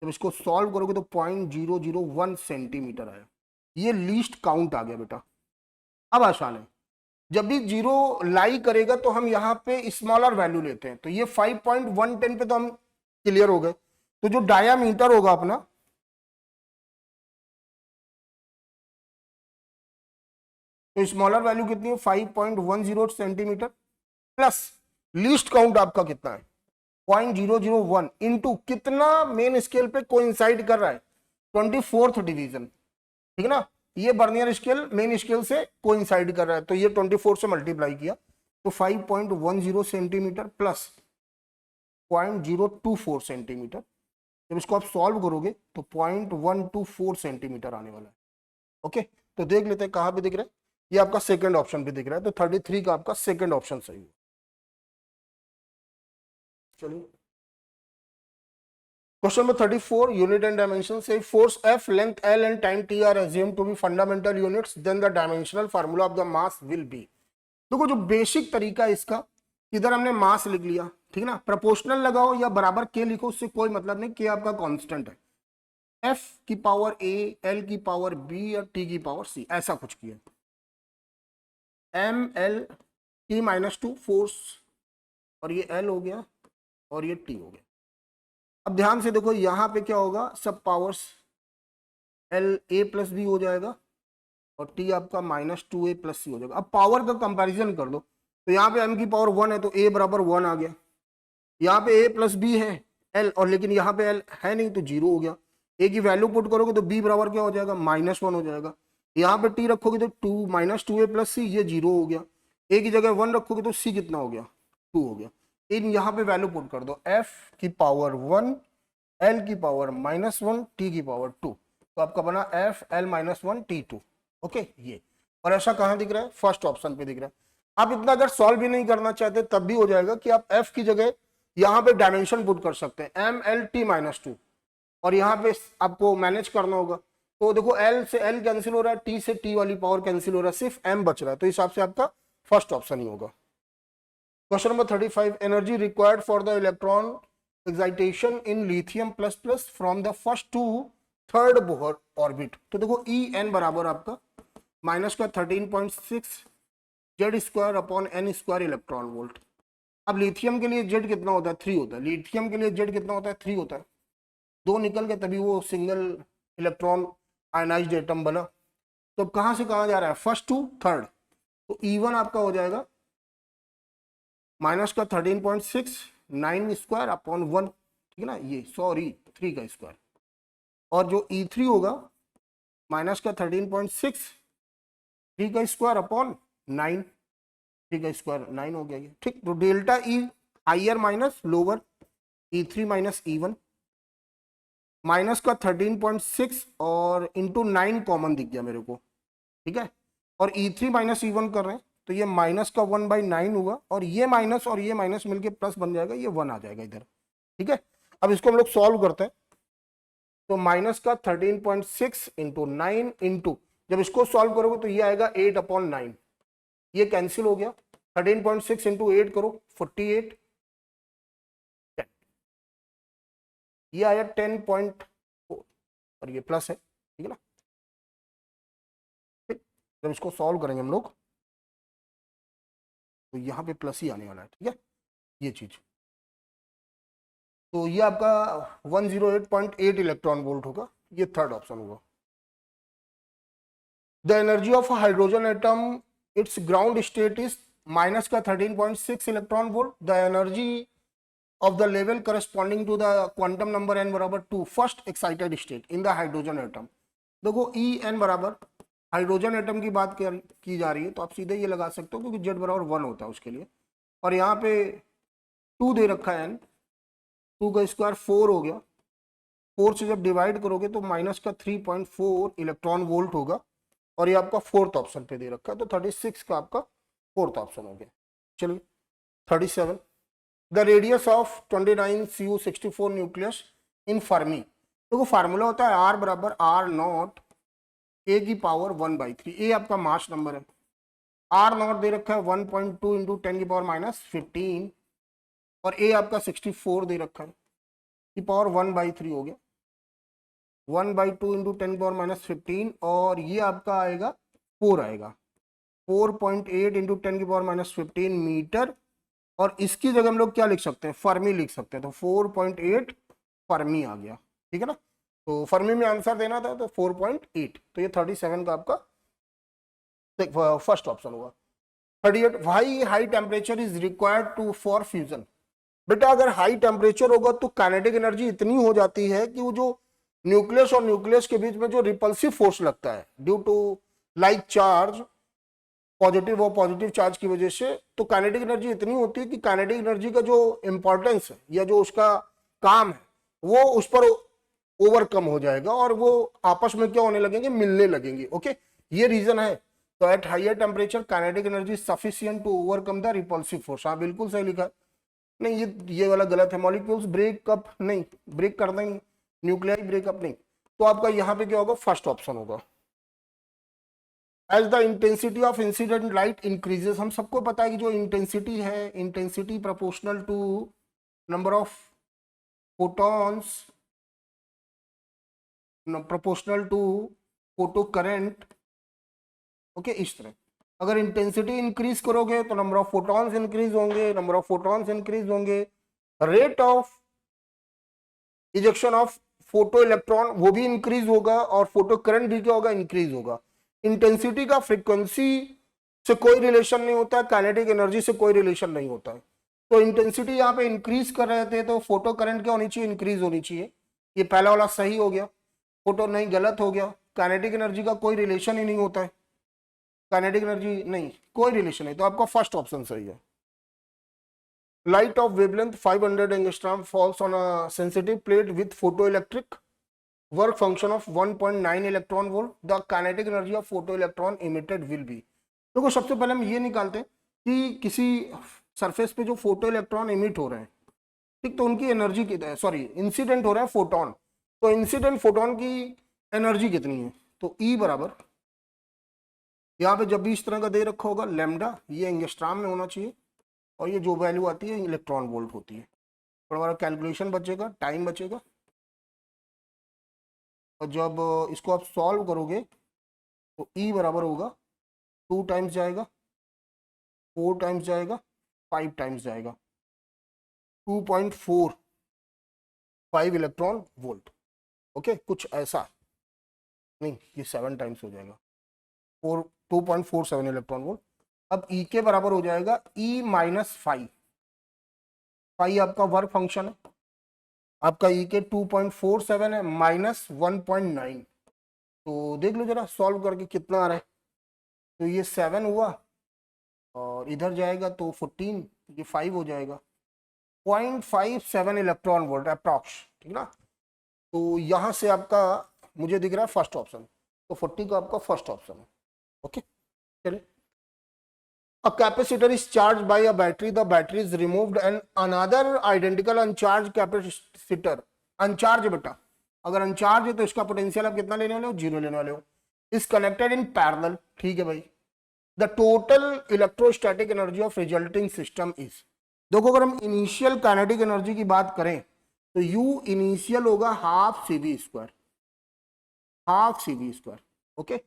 जब इसको सॉल्व करोगे तो 0.001 सेंटीमीटर आया, ये लीस्ट काउंट आ गया बेटा। अब आसान है, जब भी जीरो लाई करेगा तो हम यहाँ पे स्मॉलर वैल्यू लेते हैं, तो ये 5.110 पे तो हम क्लियर हो गए। तो जो डायामीटर होगा अपना, तो स्मॉलर वैल्यू कितनी है 5.10 सेंटीमीटर, प्लस लीस्ट काउंट आपका कितना है 0.001 इंटू कितना मेन स्केल पे कोइंसाइड कर रहा है, 24th डिवीजन, ठीक है ना, ये बर्नियर स्केल मेन स्केल से कोइंसाइड कर रहा है, तो ये 24 से मल्टीप्लाई किया तो 5.10 सेंटीमीटर प्लस 0.024 सेंटीमीटर, जब इसको आप सॉल्व करोगे तो 0.124 सेंटीमीटर आने वाला है। ओके, तो देख लेते हैं कहां पे दिख रहा है, ये आपका सेकंड ऑप्शन पे दिख रहा है, तो 33 का आपका सेकंड ऑप्शन सही है। चलिए question number 34, unit and dimension से force F, length L and time T are assumed to be fundamental units, then the dimensional formula of the mass will be। देखो जो बेसिक तरीका है इसका, इधर हमने मास लिख लिया, ठीक है ना, प्रोपोर्शनल लगाओ या बराबर के लिखो, उससे कोई मतलब नहीं, के आपका कांस्टेंट है, F की पावर A, L की पावर B या T की पावर C, ऐसा कुछ किया, M L T -2 फोर्स, और ये L हो गया और ये T हो गया। अब ध्यान से देखो यहाँ पे क्या होगा, सब powers L A plus B हो जाएगा और T आपका -2A प्लस C हो जाएगा। अब पावर का कंपैरिजन कर दो, तो यहाँ पे M की पावर 1 है तो A बराबर 1 आ गया, यहाँ पे A प्लस B है L, और लेकिन यहाँ पे L है नहीं तो 0 हो गया। A की वैल्यू पुट करोगे तो B बराबर क्या हो जाएगा, -1 हो जाएगा। यहाँ पे T रखोगे तो 2 -2A प्लस C, ये 0 हो गया। A की जगह 1 रखोगे तो C कितना हो गया, 2 हो गया। इन यहाँ पे वैल्यू पुट कर दो, F की पावर 1, L की पावर -1, T की पावर 2, तो आपका बना F L -1 T2। ओके, ये, और ऐसा कहाँ दिख रहा है, फर्स्ट ऑप्शन पे दिख रहा है। आप इतना अगर सॉल्व भी नहीं करना चाहते तब भी हो जाएगा कि आप F की जगह यहाँ पे डायमेंशन पुट कर सकते हैं, M L T -2, और यहाँ पे आपको मैनेज करना होगा। तो देखो L से L कैंसिल हो रहा है, T से T वाली पावर कैंसिल हो रहा है, सिर्फ M बच रहा है, तो इस हिसाब से आपका फर्स्ट ऑप्शन ही होगा। Question number 35, energy required for the electron excitation in lithium plus plus from the first to third Bohr orbit. तो देखो En बराबर आपका माइनस का 13.6 Z² upon n² electron volt. अब लिथियम के लिए Z कितना होता है, 3 होता है, लिथियम के लिए Z कितना होता है, 3 होता है, 2 निकल के तभी वो सिंगल इलेक्ट्रॉन आयनाइज्ड एटम बना। तो कहां से कहां जा रहा है, फर्स्ट टू थर्ड, तो E1 आपका हो जाएगा माइनस का 13.6 9² अपॉन 1, ठीक है ना, ये सॉरी 3 का स्क्वायर, और जो E3 होगा माइनस का 13.6 3 का स्क्वायर अपॉन 9, 3 का स्क्वायर 9 हो गया ये, ठीक। तो delta E higher minus lower, E3 minus E1, minus का 13.6 और इंटू 9 कॉमन दिख गया मेरे को, ठीक है, और E3 माइनस E1 कर रहे हैं तो ये माइनस का 1/9 हुआ, और ये माइनस मिलके प्लस बन जाएगा, ये 1 आ जाएगा इधर, ठीक है। अब इसको हम लोग सॉल्व करते हैं, तो माइनस का 13.6 इंटू 9 इंटू, जब इसको सॉल्व करोगे तो ये आएगा 8/9, ये कैंसिल हो गया, 13.6 इंटू 8 करो 48, ये आया 10.4 और ये प्लस है, ठीक है ना, ठीक। जब इसको सॉल्व करेंगे हम लोग तो यहाँ पे प्लस ही आने वाला है, ठीक है, ये चीज। तो ये आपका 108.8 इलेक्ट्रॉन वोल्ट होगा, ये थर्ड ऑप्शन होगा। The energy of hydrogen atom it's ground state is minus का 13.6 electron volt. The energy of the level corresponding to the quantum number n बराबर 2 first excited state in the hydrogen atom. देखो En बराबर हाइड्रोजन एटम की बात की जा रही है तो आप सीधे ये लगा सकते हो क्योंकि Z बराबर 1 होता है उसके लिए, और यहाँ पे 2 दे रखा है n, 2 का स्क्वायर 4 हो गया, 4 से जब डिवाइड करोगे तो माइनस का 3.4 इलेक्ट्रॉन वोल्ट होगा, और ये आपका फोर्थ ऑप्शन पे दे रखा है, तो 36 का आपका फोर्थ ऑप्शन हो गया। चलिए 37, the radius of 29Cu64 nucleus in Fermi. देखो फार्मूला होता है R बराबर R0 A की पावर 1/3, ए आपका मास नंबर है, R0 दे रखा है 1.2 इंटू 10 की पावर -15, और ए आपका 64 दे रखा है की पावर 1/3 हो गया, 1/2 इंटू 10 की पावर -15, और ये आपका आएगा 4 आएगा, 4.8 इंटू 10 की पावर -15 मीटर, और इसकी जगह हम लोग क्या लिख सकते हैं, फर्मी लिख सकते हैं, तो 4.8 फर्मी आ गया, ठीक है ना। तो फर्मी में आंसर देना था तो 4.8, तो ये 37 का आपका फर्स्ट ऑप्शन हुआ। 38, why high temperature is required to for fusion. बेटा अगर हाई टेम्परेचर होगा तो काइनेटिक एनर्जी इतनी हो जाती है कि वो जो न्यूक्लियस और न्यूक्लियस के बीच में जो रिपल्सिव फोर्स लगता है due to like charge, positive और पॉजिटिव चार्ज की वजह से, तो काइनेटिक एनर्जी इतनी होती है कि काइनेटिक एनर्जी का जो इंपॉर्टेंस है या जो उसका काम है वो उस पर ओवरकम हो जाएगा और वो आपस में क्या होने लगेंगे, मिलने लगेंगे। ओके, ये रीजन है। तो at higher temperature kinetic energy sufficient to overcome the repulsive force. हाँ बिल्कुल सही लिखा है। नहीं ये वाला गलत है। मॉलिक्यूल्स ब्रेकअप नहीं, ब्रेक कर देंगे, न्यूक्लियाई ब्रेकअप नहीं। तो आपका यहाँ पे क्या होगा, फर्स्ट ऑप्शन होगा। As the intensity of incident light increases, हम सबको पता है कि जो इंटेंसिटी है, intensity proportional to number of photons proportional to photo current. Okay, इस तरह अगर इंटेंसिटी इंक्रीज करोगे तो नंबर ऑफ फोटॉन्स इंक्रीज होंगे, नंबर ऑफ फोटॉन्स इंक्रीज होंगे, rate of ejection of photo electron वो भी इंक्रीज होगा और फोटो करंट भी क्या होगा, इंक्रीज होगा। इंटेंसिटी का फ्रीक्वेंसी से कोई रिलेशन नहीं होता है, काइनेटिक एनर्जी से कोई रिलेशन नहीं होता है। तो इंटेंसिटी यहाँ पे इंक्रीज कर रहे थे तो फोटो करंट क्या होनी चाहिए, इंक्रीज होनी चाहिए। ये पहला वाला सही हो गया, फोटो नहीं गलत हो गया। काइनेटिक एनर्जी का कोई रिलेशन ही नहीं होता है, काइनेटिक एनर्जी नहीं, कोई रिलेशन नहीं। तो आपका फर्स्ट ऑप्शन सही है। Light of wavelength 500 angstrom falls on a sensitive plate with photoelectric work function of 1.9 electron volt. The kinetic energy of photoelectron emitted will be. देखो सबसे पहले हम ये निकालते हैं कि किसी सरफेस पे जो फोटो इलेक्ट्रॉन इमिट हो रहे हैं, ठीक, तो उनकी एनर्जी कितनी है, सॉरी इंसिडेंट हो रहा है फोटोन, तो इंसिडेंट फोटोन की एनर्जी कितनी है। तो E बराबर, यहाँ पे जब भी इस तरह का दे रखा होगा लैम्डा, ये एंगस्ट्रॉम में होना चाहिए और ये जो वैल्यू आती है इलेक्ट्रॉन वोल्ट होती है। थोड़ा बड़ा कैलकुलेशन बचेगा, टाइम बचेगा। और जब इसको आप सॉल्व करोगे तो E बराबर होगा 2 टाइम्स जाएगा, 4 टाइम्स जाएगा, 5 टाइम्स जाएगा, 2.45 इलेक्ट्रॉन वोल्ट। ओके, कुछ ऐसा नहीं, ये 7 टाइम्स हो जाएगा, 2.47 इलेक्ट्रॉन वोल्ट। अब E के बराबर हो जाएगा E माइनस 5, आपका वर्क फंक्शन है, आपका E के 2.47 है माइनस 1.9। तो देख लो जरा सॉल्व करके कितना आ रहा है। तो ये 7 हुआ और इधर जाएगा तो 14, ये 5 हो जाएगा, 0.57 इलेक्ट्रॉन वोल्ट अप्रॉक्स, ठीक ना। तो यहाँ से आपका मुझे दिख रहा है फर्स्ट ऑप्शन, तो 40 का आपका फर्स्ट ऑप्शन है। ओके, चलिए। A capacitor is charged by a battery. The battery is removed and another identical uncharged capacitor. Uncharged बेटा, अगर uncharged है तो इसका पोटेंशियल आप कितना लेने वाले हो, 0 लेने वाले हो। Is connected in parallel, ठीक है भाई। The total electrostatic energy of resulting system is, देखो अगर हम इनिशियल काइनेटिक एनर्जी की बात करें तो U इनिशियल होगा half CV square, half CV square. Okay,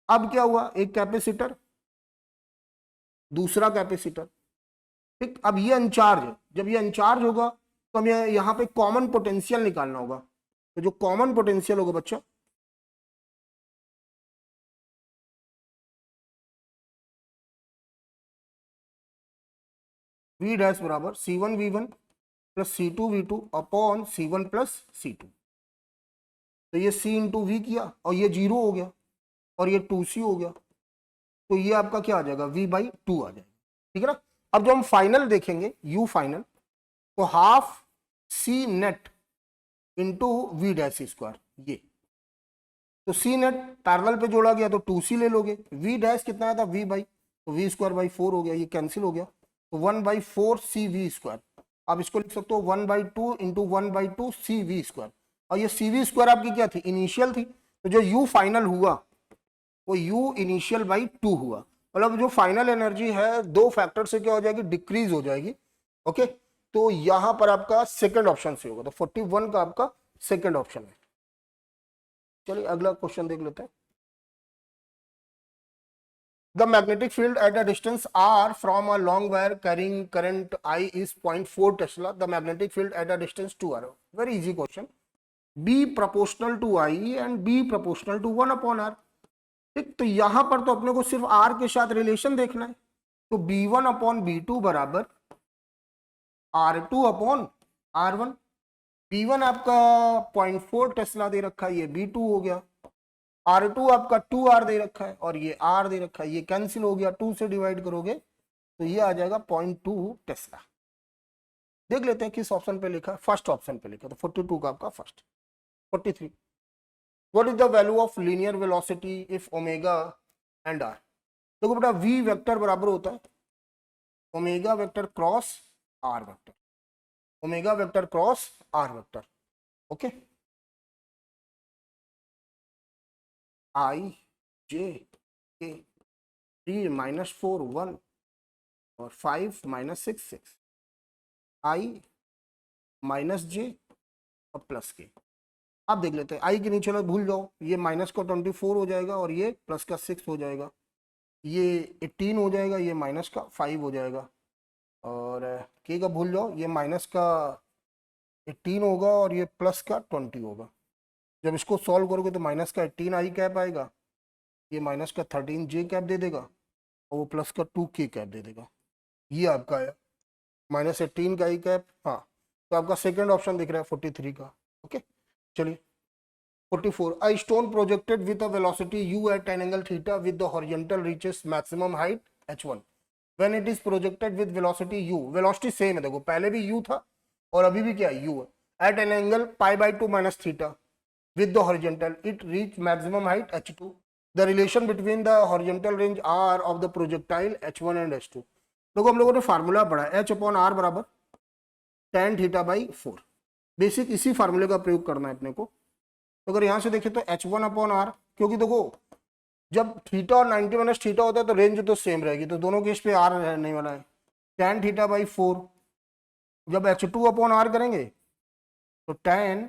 अब क्या हुआ, एक कैपेसिटर, दूसरा कैपेसिटर, ठीक। अब ये अनचार्ज है, जब ये अनचार्ज होगा तो हमें यहाँ पे कॉमन पोटेंशियल निकालना होगा। तो जो कॉमन पोटेंशियल होगा बच्चा, V डैश बराबर C1 V1 plus C2 V2 upon C1 plus C2। तो ये C इंटू V किया और ये 0 हो गया और ये 2C हो गया, तो ये आपका क्या आ जाएगा, V/2 आ जाएगा, ठीक है ना। अब जो हम फाइनल देखेंगे U फाइनल, तो half C net into V dash square, ये तो C नेट पैरेलल पे जोड़ा गया तो 2C ले लोगे, V डैश कितना आया था V/, तो V स्क्वायर बाई 4 हो गया, ये कैंसिल हो गया, तो 1/4 CV स्क्वायर। आप इसको लिख सकते हो 1/2 इंटू 1/2 CV स्क्वायर, और ये CV स्क्वायर आपकी क्या थी, इनिशियल थी। तो जो U फाइनल हुआ वो U इनिशियल बाई 2 हुआ, मतलब जो फाइनल एनर्जी है दो फैक्टर से क्या हो जाएगी, डिक्रीज हो जाएगी। ओके, तो यहां पर आपका सेकंड ऑप्शन से होगा, तो 41 का आपका सेकंड ऑप्शन है। चलिए अगला क्वेश्चन देख लेते हैं। The magnetic field at a distance r from a long wire carrying current I is 0.4 Tesla. The magnetic field at a distance 2r. Very easy question. B proportional to I and B proportional to 1 upon r. ठीक, तो यहां पर तो अपने को सिर्फ r के साथ रिलेशन देखना है, तो B1 अपॉन B2 बराबर R2 अपॉन R1। B1 आपका 0.4 टेस्ला दे रखा है, ये B2 हो गया। R2 आपका 2R दे रखा है और ये R दे रखा है, ये कैंसिल हो गया, 2 से डिवाइड करोगे तो ये आ जाएगा 0.2 टेस्ला। देख लेते हैं किस ऑप्शन पे लिखा है, फर्स्ट ऑप्शन पे लिखा, तो 42 का आपका first. 43, what is the value of linear velocity if omega and R. देखो बेटा v वेक्टर बराबर होता है omega vector cross R vector, omega vector cross R vector. Okay, I J K 3 -4 1 और 5 -6 6, आई माइनस जे और प्लस के। आप देख लेते हैं, आई के नीचे वाला भूल जाओ, ये माइनस का 24 हो जाएगा और ये प्लस का 6 हो जाएगा, ये 18 हो जाएगा, ये माइनस का 5 हो जाएगा, और के का भूल जाओ, ये माइनस का 18 होगा और ये प्लस का 20 होगा। जब इसको सॉल्व करोगे तो माइनस का 18 आई कैप आएगा, ये माइनस का 13 जे कैप दे देगा और वो प्लस का 2 के कैप दे देगा। ये आपका आया -18 का आई कैप। हाँ, तो आपका सेकंड ऑप्शन दिख रहा है 43 का। ओके, चलिए 44, a stone projected with a velocity u at an angle theta with the horizontal reaches maximum height h1 when it is projected with velocity u, velocity same है, देखो पहले भी u था और अभी भी क्या है u है, at an angle π/2 minus theta with the horizontal it reach maximum height h2, the relation between the horizontal range r of the projectile h1 and h2। देखो हम लोगों ने फार्मूला पढ़ा h अपॉन r बराबर tan θ/4, बेसिक इसी फार्मूले का प्रयोग करना है अपने को। तो अगर यहाँ से देखें तो h1 अपॉन r, क्योंकि देखो जब थीटा और 90 माइनस थीटा होता है तो रेंज तो सेम रहेगी, तो दोनों केस पे r रहने वाला है, tan θ/4। जब h2 अपॉन r करेंगे तो tan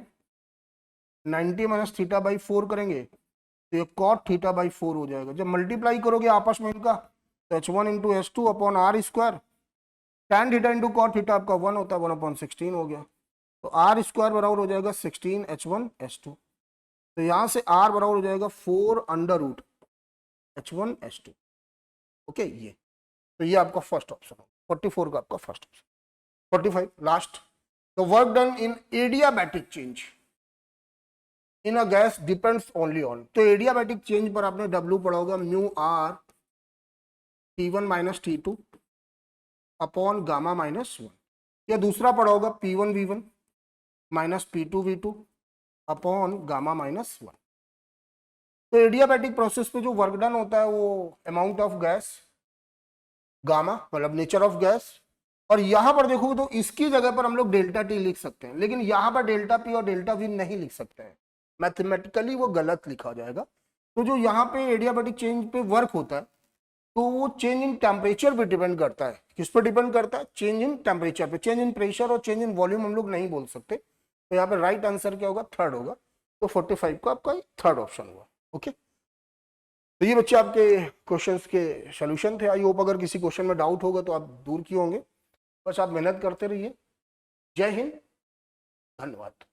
90 माइनस θ/4 करेंगे तो ये cot θ/4 हो जाएगा। जब मल्टीप्लाई करोगे आपस में इनका तो h1 into h2 upon r square, tan theta into cot theta आपका 1 होता है, 1/16 हो गया, तो r स्क्वायर बराबर हो जाएगा 16 h1 h2। तो यहाँ से r बराबर हो जाएगा 4 under root h1 h2। Okay, ये तो ये आपका फर्स्ट ऑप्शन हो, 44 का आपका first option. 45 last, the work done in adiabatic change in a gas depends only on. तो एडियाबैटिक चेंज पर आपने W पढ़ा होगा mu r T1 minus T2 upon gamma -1, या दूसरा पढ़ा होगा P1 V1 minus P2 V2 upon gamma -1। तो एडियाबैटिक प्रोसेस पे जो वर्क डन होता है वो अमाउंट ऑफ गैस गामा, मतलब नेचर ऑफ गैस, और यहाँ पर देखोगे तो इसकी जगह पर हम लोग डेल्टा टी लिख सकते हैं, लेकिन यहाँ पर डेल्टा पी और डेल्टा वी नहीं लिख सकते हैं, मैथमेटिकली वो गलत लिखा जाएगा। तो जो यहाँ पे एडियाबैटिक चेंज पे वर्क होता है तो वो चेंज इन टेम्परेचर पे डिपेंड करता है। किस पर डिपेंड करता है? चेंज इन टेम्परेचर पे। चेंज इन प्रेशर और चेंज इन वॉल्यूम हम लोग नहीं बोल सकते। तो यहाँ पे राइट आंसर क्या होगा? थर्ड होगा। तो 45 का आपका थर्ड ऑप्शन हुआ। ओके, तो ये बच्चे आपके क्वेश्चंस के सोल्यूशन थे। आई होप अगर किसी क्वेश्चन में डाउट होगा तो आप दूर किए होंगे। बस आप मेहनत करते रहिए। जय हिंद, धन्यवाद।